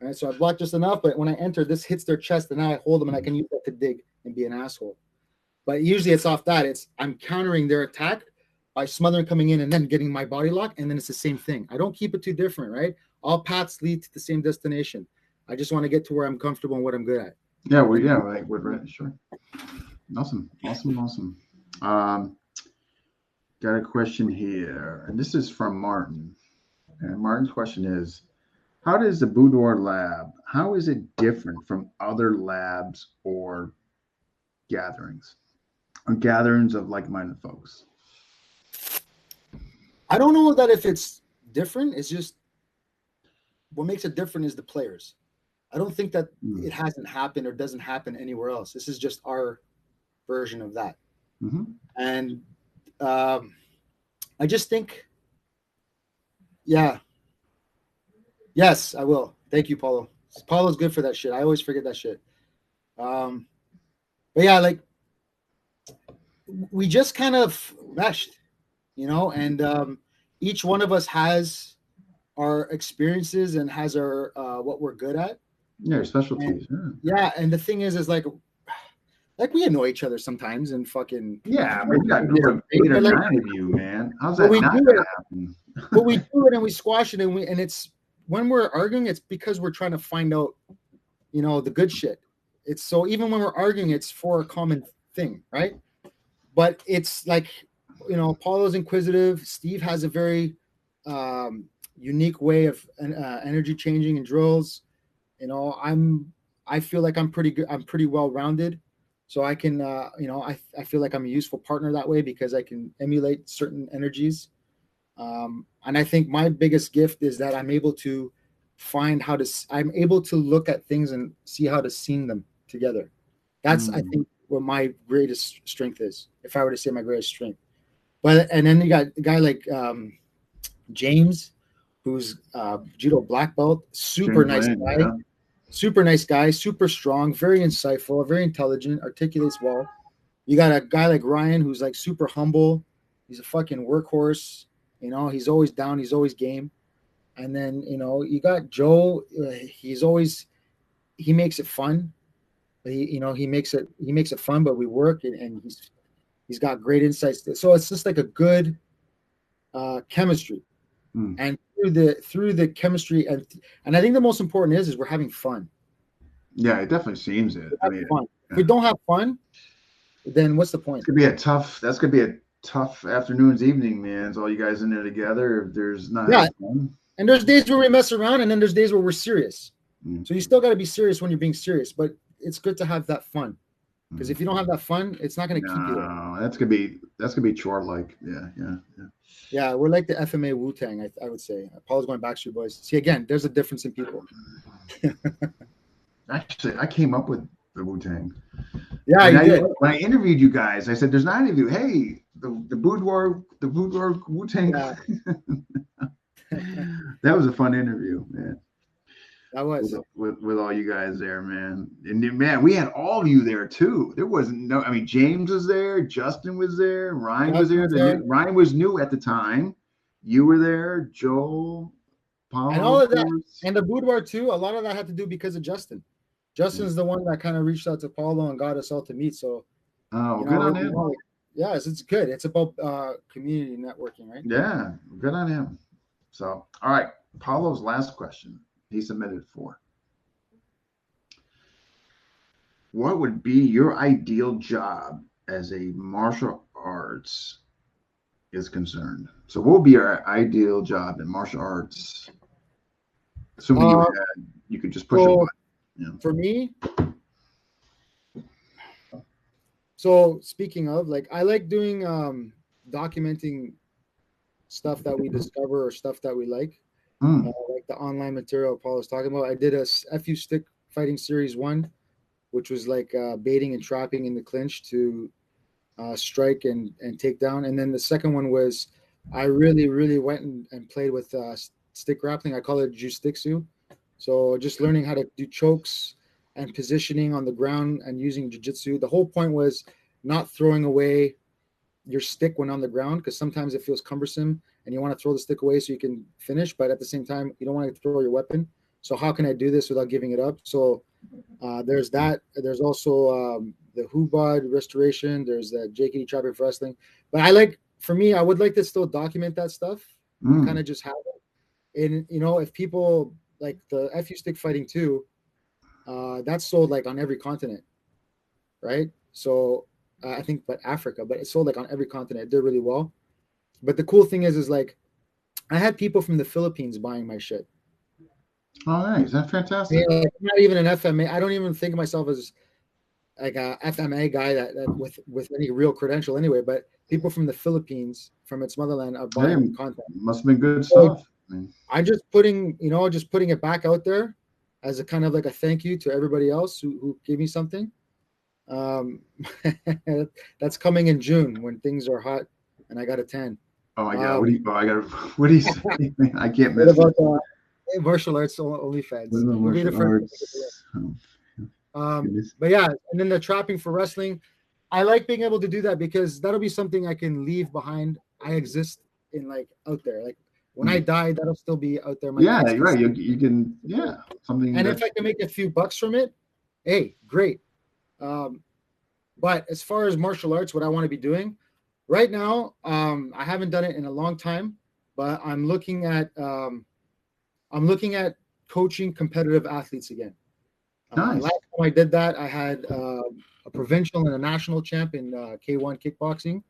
All right, so I block just enough, but when I enter, this hits their chest, and now I hold them, and I can use that to dig and be an asshole. But usually it's off that. I'm countering their attack by smothering, coming in, and then getting my body lock, and then it's the same thing. I don't keep it too different, right? All paths lead to the same destination. I just want to get to where I'm comfortable and what I'm good at. Yeah, right. Sure. Awesome. Got a question here, and this is from Martin. And Martin's question is, how does the Boudoir Lab, how is it different from other labs or gatherings of like-minded folks? I don't know that if it's different. It's just what makes it different is the players. I don't think that it hasn't happened or doesn't happen anywhere else. This is just our version of that. And I just think, yes, I will. Thank you, Paulo. Paulo's good for that shit. I always forget that shit. But yeah, like we just kind of meshed, and each one of us has our experiences and has our what we're good at. Yeah, specialties. And the thing is like we annoy each other sometimes and fucking. Yeah, we got 8 or 9 of you, man. How's that not gonna happen? But we do it and we squash it and it's when we're arguing, it's because we're trying to find out, the good shit. It's so even when we're arguing, it's for a common thing, right? But it's like, Paulo's inquisitive. Steve has a very unique way of energy changing in drills. I feel like I'm pretty good. I'm pretty well rounded, so I can, I feel like I'm a useful partner that way because I can emulate certain energies. And I think my biggest gift is that I'm able to I'm able to look at things and see how to scene them together. That's, I think, what my greatest strength is, if I were to say my greatest strength. And then you got a guy like James, who's judo black belt, super nice guy, yeah. Super nice guy, super strong, very insightful, very intelligent, articulates well. You got a guy like Ryan, who's like super humble. He's a fucking workhorse. He's always down. He's always game. And then, you got Joe. He makes it fun. He makes it fun, but we work and he's got great insights. So it's just like a good chemistry. And through the chemistry and I think the most important is we're having fun. Yeah, it definitely seems it. Fun. If we don't have fun, then what's the point? That's gonna be a tough afternoons, evening, man. It's all you guys in there together. If there's not fun. And there's days where we mess around, and then there's days where we're serious. So you still got to be serious when you're being serious, but it's good to have that fun. Because if you don't have that fun, it's not going to keep you there. No, that's gonna be chore like. Yeah. Yeah, we're like the FMA Wu-Tang, I would say. Paul's going Backstreet Boys. See, again, there's a difference in people. Actually, I came up with the Wu-Tang. Yeah, you did. When I interviewed you guys, I said, "There's not any of you. Hey, the boudoir Wu-Tang." Yeah. That was a fun interview, man. That was with all you guys there, man. And man, we had all of you there too. There wasn't James was there, Justin was there, Ryan was there. Ryan was new at the time. You were there, Joel, Paul, and all of that, and the boudoir too. A lot of that had to do because of Justin. Justin's the one that kind of reached out to Paulo and got us all to meet. So, good on him. Yes, it's good. It's about community networking, right? Yeah, good on him. So, all right, Paulo's last question. He submitted 4. What would be your ideal job as a martial arts is concerned? So what would be your ideal job in martial arts? Assuming you could just push a button. For me, so speaking of, I like doing documenting stuff that we discover or stuff that we like. Like the online material Paul was talking about. I did a FU stick fighting series 1, which was like baiting and trapping in the clinch to strike and take down. And then the second one was I really, really went and played with stick grappling. I call it jujitsu. So just learning how to do chokes and positioning on the ground and using jiu-jitsu. The whole point was not throwing away your stick when on the ground, because sometimes it feels cumbersome and you want to throw the stick away so you can finish, but at the same time you don't want to throw your weapon. So how can I do this without giving it up? So there's that. There's also the Hubad restoration. There's the JKD trapping for wrestling. But I would like to still document that stuff, kind of just have it. And if people like the FU stick fighting too, that's sold on every continent, right? So I think, but Africa, but it's sold on every continent. It did really well. But the cool thing is I had people from the Philippines buying my shit. Oh, nice. That's fantastic. I'm not even an FMA. I don't even think of myself as like a FMA guy that with any real credential anyway, but people from the Philippines, from its motherland, are buying content. Must have been good stuff. I'm just putting it back out there as a kind of like a thank you to everybody else who gave me something. That's coming in June when things are hot and I got a 10. Oh my God! What do you say? I can't miss about martial arts OnlyFans. But yeah, and then the trapping for wrestling, I like being able to do that because that'll be something I can leave behind. I exist in out there. When I die, that'll still be out there. You're right. You can something. And if I can make a few bucks from it, hey, great. But as far as martial arts, what I want to be doing right now, I haven't done it in a long time, but I'm looking at coaching competitive athletes again. Nice. Last time I did that, I had a provincial and a national champ in K1 kickboxing.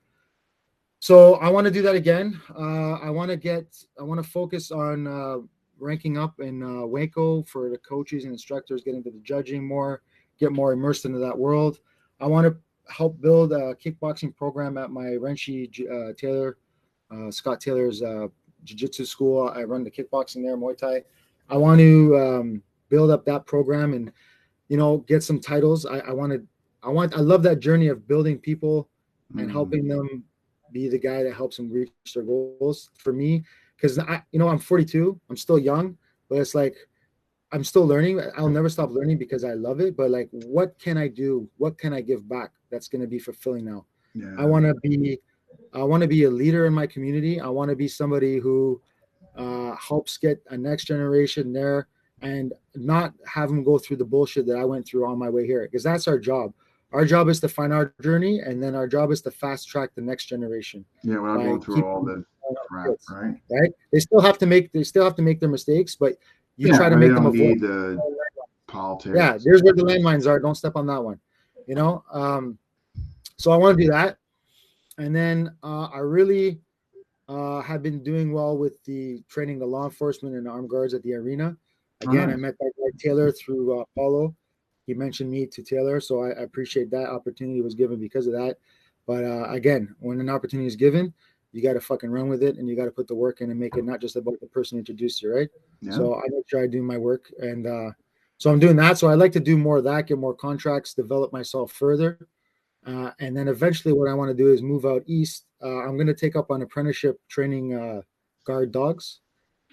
So I want to do that again. I want to focus on ranking up in Waco for the coaches and instructors, get into the judging more, get more immersed into that world. I want to help build a kickboxing program at my Renshi Taylor, Scott Taylor's jiu-jitsu school. I run the kickboxing there, Muay Thai. I want to build up that program and, get some titles. I love that journey of building people and helping them be the guy that helps them reach their goals. For me, because I'm 42, I'm still young, but it's like I'm still learning. I'll never stop learning because I love it. But like, what can I do? What can I give back that's going to be fulfilling now? Yeah. I want to be a leader in my community. I want to be somebody who helps get a next generation there and not have them go through the bullshit that I went through on my way here, because that's our job. Our job is to find our journey, and then our job is to fast track the next generation. Yeah, without going through all the crap, right? Right. They still have to make their mistakes, but you try to make them avoid the politics. Yeah, there's where the landmines are. Don't step on that one. So I want to do that, and then I really have been doing well with the training the law enforcement and armed guards at the arena. Again, I met that guy Taylor through Paulo. He mentioned me to Taylor, so I appreciate that opportunity was given because of that. But again, when an opportunity is given, you got to fucking run with it, and you got to put the work in and make it not just about the person who introduced you, right? Yeah. So I make sure I do my work, and so I'm doing that. So I'd like to do more of that, get more contracts, develop myself further, and then eventually what I want to do is move out east. I'm going to take up an apprenticeship training guard dogs,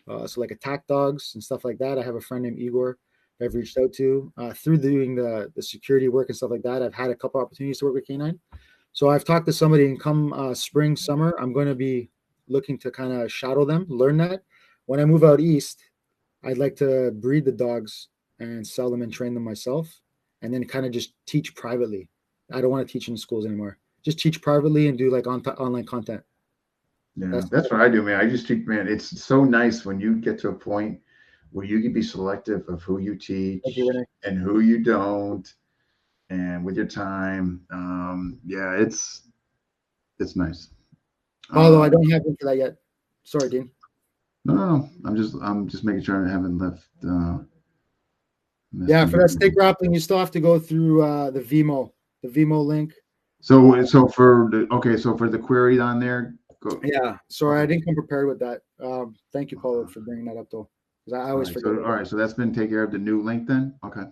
so like attack dogs and stuff like that. I have a friend named Igor I've reached out to through doing the security work and stuff like that. I've had a couple opportunities to work with K9. So I've talked to somebody, and come spring, summer, I'm going to be looking to kind of shadow them, learn that. When I move out east, I'd like to breed the dogs and sell them and train them myself, and then kind of just teach privately. I don't want to teach in schools anymore. Just teach privately and do like online content. Yeah, that's what I do, man. I just teach, man. It's so nice when you get to a point where you can be selective of who you teach and who you don't, and with your time. Yeah, it's nice. Although I don't have into that yet. Sorry, Dean. No. I'm just making sure I haven't left. Yeah, for that stick grappling, you still have to go through the Vimo link. So for the query on there. Go. Yeah, sorry, I didn't come prepared with that. Thank you, Paulo, for bringing that up, though. I always forget. All right, so that's been taken care of. The new link, then. Okay.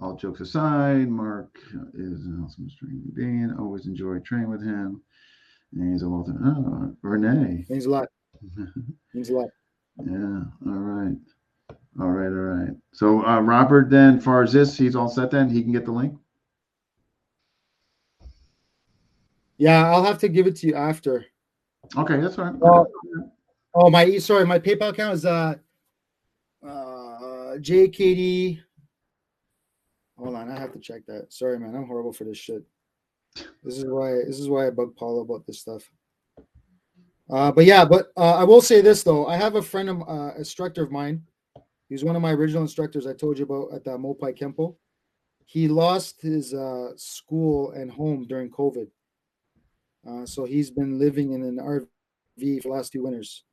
All jokes aside, Mark is an awesome string being. Always enjoy training with him. And he's a wealth of Renee. Means a lot. Means a lot. Yeah. All right. So Robert, then, as far as this, he's all set. Then he can get the link. Yeah, I'll have to give it to you after. Okay, that's all right. My PayPal account is JKD. Hold on, I have to check that. Sorry, man, I'm horrible for this shit. This is why I bug Paulo about this stuff. I will say this though. I have a friend, instructor of mine. He's one of my original instructors I told you about at the Mopai Kempo. He lost his school and home during COVID. So he's been living in an RV for the last 2 winters,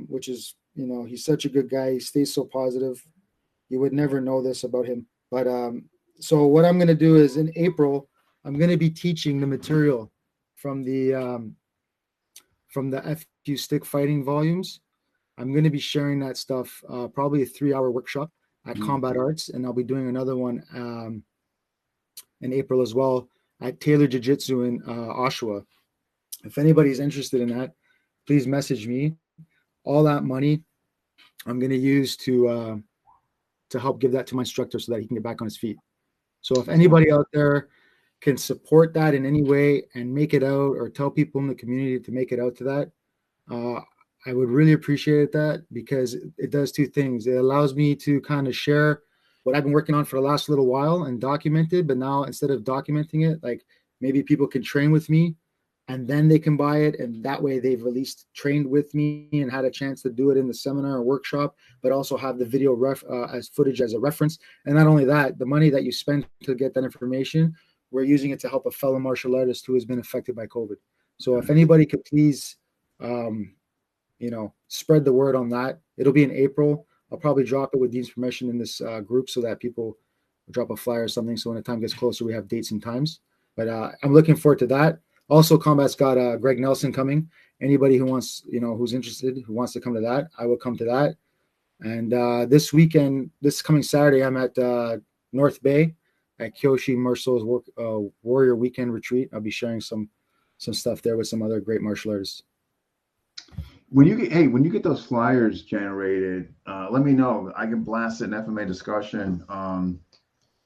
which is, he's such a good guy. He stays so positive. You would never know this about him. But so what I'm going to do is in April, I'm going to be teaching the material from the FU stick fighting volumes. I'm going to be sharing that stuff, probably a 3-hour workshop at Combat Arts. And I'll be doing another one in April as well at Taylor Jiu-Jitsu in Oshawa. If anybody's interested in that, please message me. All that money I'm going to use to help give that to my instructor so that he can get back on his feet. So if anybody out there can support that in any way and make it out, or tell people in the community to make it out to that, I would really appreciate that, because it does 2 things. It allows me to kind of share what I've been working on for the last little while and document it. But now, instead of documenting it, like, maybe people can train with me and then they can buy it. And that way they've at least trained with me and had a chance to do it in the seminar or workshop, but also have the video as footage as a reference. And not only that, the money that you spend to get that information, we're using it to help a fellow martial artist who has been affected by COVID. So if anybody could please, spread the word on that. It'll be in April. I'll probably drop it with Dean's permission in this group so that people drop a flyer or something. So when the time gets closer, we have dates and times. But I'm looking forward to that. Also, Combat's got Greg Nelson coming. Anybody who wants, who's interested, who wants to come to that, I will come to that. And this weekend, this coming Saturday, I'm at North Bay at Kyoshi Marcel's Warrior Weekend Retreat. I'll be sharing some stuff there with some other great martial artists. When you get those flyers generated, let me know. I can blast it in FMA discussion.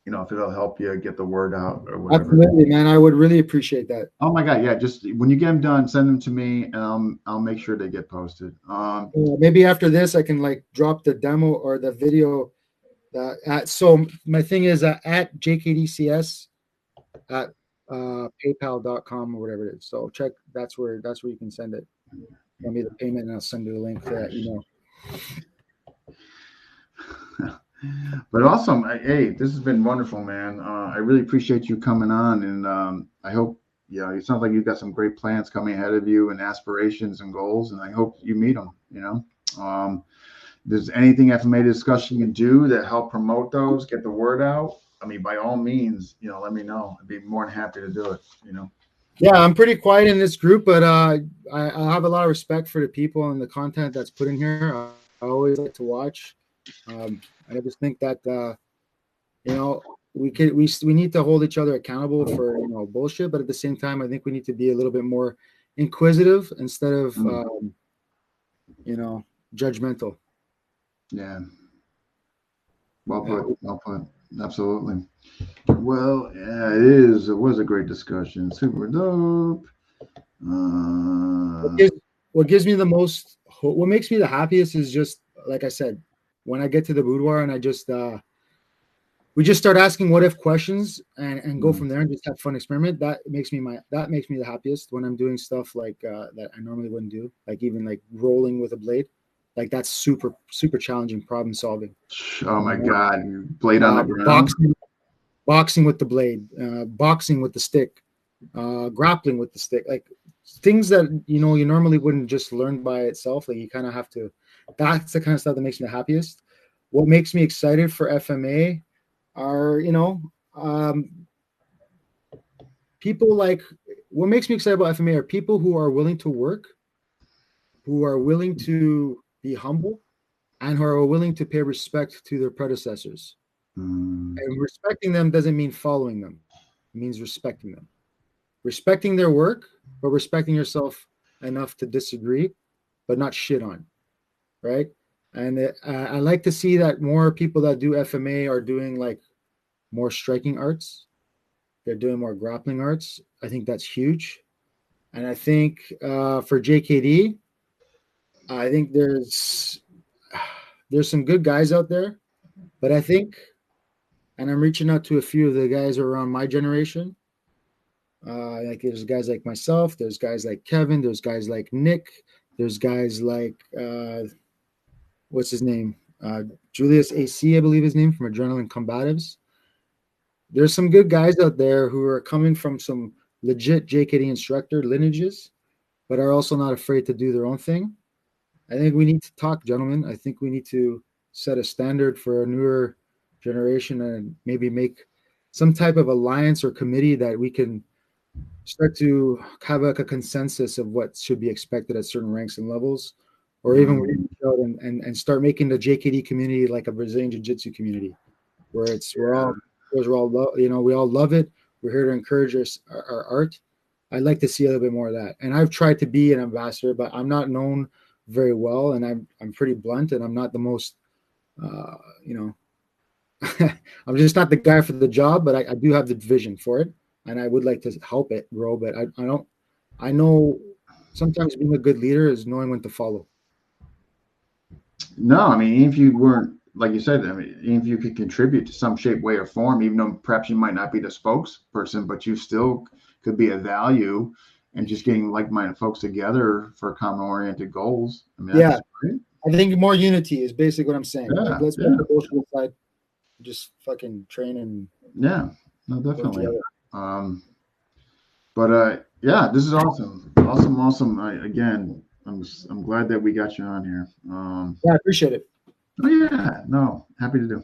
If it'll help you get the word out or whatever. Absolutely, man. I would really appreciate that. Oh my God, yeah. Just when you get them done, send them to me, and I'll make sure they get posted. Maybe after this, I can drop the demo or the video. So my thing is at JKDCS at PayPal.com or whatever it is. So check. That's where you can send it. Send me the payment, and I'll send you the link to that email. But awesome. Hey, this has been wonderful, man. I really appreciate you coming on, and I hope, it sounds like you've got some great plans coming ahead of you and aspirations and goals, and I hope you meet them, if there's anything FMA discussion can do to help promote those, get the word out, by all means, let me know. I'd be more than happy to do it, Yeah, I'm pretty quiet in this group, but I have a lot of respect for the people and the content that's put in here. I always like to watch. I just think that we need to hold each other accountable for bullshit, but at the same time, I think we need to be a little bit more inquisitive instead of judgmental. Yeah. Well put. Well put. Absolutely. Well, yeah, it was a great discussion. Super dope. What gives me the most hope, what makes me the happiest is just, like I said, when I get to the boudoir and I just we just start asking what if questions and go from there and just have fun experiment. That makes me the happiest when I'm doing stuff like that I normally wouldn't do, like even like rolling with a blade. Like that's super, super challenging problem solving. Oh my God. Blade on the ground. Boxing with the blade, boxing with the stick, grappling with the stick, like things that you normally wouldn't just learn by itself. Like you kind of have to. That's the kind of stuff that makes me the happiest. What makes me excited for FMA are people like. What makes me excited about FMA are people who are willing to work, who are willing to be humble, and who are willing to pay respect to their predecessors. And respecting them doesn't mean following them. It means respecting them. Respecting their work, but respecting yourself enough to disagree, but not shit on. Right? And I like to see that more people that do FMA are doing like more striking arts. They're doing more grappling arts. I think that's huge. And I think for JKD, I think there's some good guys out there, but I think, and I'm reaching out to a few of the guys around my generation. Like there's guys like myself, there's guys like Kevin, there's guys like Nick, there's guys like what's his name? Julius AC, I believe his name, from Adrenaline Combatives. There's some good guys out there who are coming from some legit JKD instructor lineages, but are also not afraid to do their own thing. I think we need to talk, gentlemen. I think we need to set a standard for a newer generation and maybe make some type of alliance or committee that we can start to have like a consensus of what should be expected at certain ranks and levels, or even and start making the JKD community like a Brazilian Jiu-Jitsu community, where we all love it. We're here to encourage our art. I'd like to see a little bit more of that. And I've tried to be an ambassador, but I'm not known very well, and I'm pretty blunt, and I'm not the most I'm just not the guy for the job, but I do have the vision for it, and I would like to help it grow. But I know sometimes being a good leader is knowing when to follow. No, I mean, if you weren't, like you said, I mean, if you could contribute to some shape, way, or form, even though perhaps you might not be the spokesperson, but you still could be of value and just getting like-minded folks together for common-oriented goals. I mean, Yeah. that's great. I think more unity is basically what I'm saying. Yeah, Like, let's put the bullshit aside, just fucking train and no, definitely. Yeah, this is awesome. I'm glad that we got you on here. Yeah, I appreciate it. Oh yeah, no, happy to do.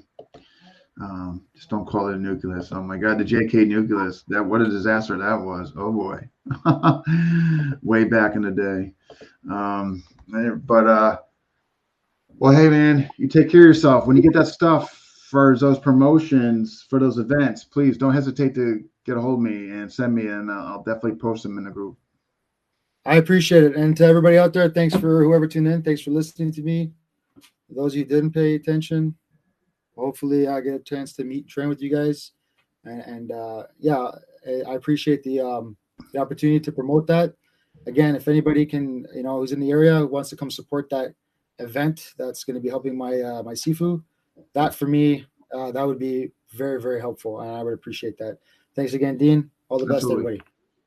Just don't call it a nucleus. Oh my God, the JK nucleus. What a disaster that was. Oh boy, way back in the day. Well, hey man, you take care of yourself. When you get that stuff for those promotions for those events, please don't hesitate to get a hold of me and send me, and I'll definitely post them in the group. I appreciate it, and to everybody out there, thanks for whoever tuned in. Thanks for listening to me. For those of you who didn't pay attention, hopefully I get a chance to train with you guys, and yeah, I appreciate the opportunity to promote that. Again, if anybody can, who's in the area, wants to come support that event, that's going to be helping my my Sifu. That for me, that would be very, very helpful, and I would appreciate that. Thanks again, Dean. All the best, everybody.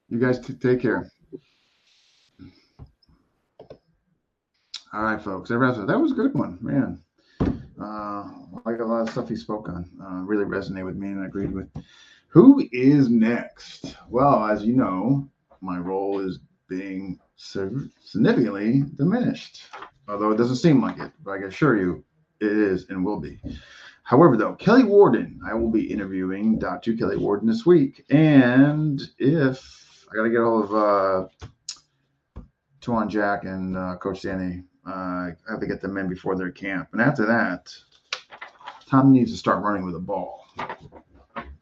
You guys take care. All right, folks. That was a good one, man. Like a lot of stuff he spoke on, really resonated with me and I agreed with. Who is next? Well, as you know, my role is being significantly diminished, although it doesn't seem like it, but I can assure you it is and will be. However, though, Kelly Warden, I will be interviewing Dr. Kelly Warden this week. And if I got to get a hold of Tuan Jack and Coach Danny, I have to get them in before their camp. And after that, Tom needs to start running with a ball.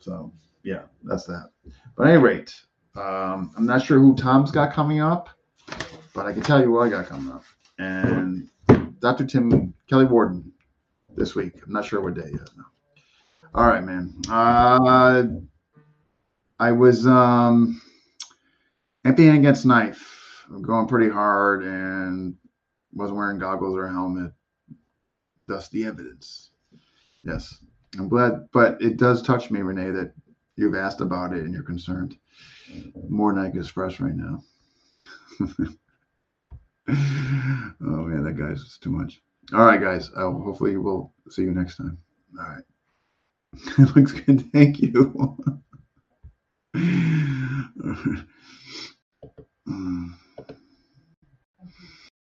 So, yeah, that's that. But at any rate, I'm not sure who Tom's got coming up, but I can tell you what I got coming up. And Dr. Kelly Warden this week. I'm not sure what day yet. No. All right, man. I was empty hand against knife. I'm going pretty hard and wasn't wearing goggles or a helmet. Thus the evidence. Yes, I'm glad, but it does touch me, Renee, that you've asked about it and you're concerned more than I can express right now. Oh man, that guy's just too much. All right, guys. Hopefully we'll see you next time. All right. Looks good. Thank you.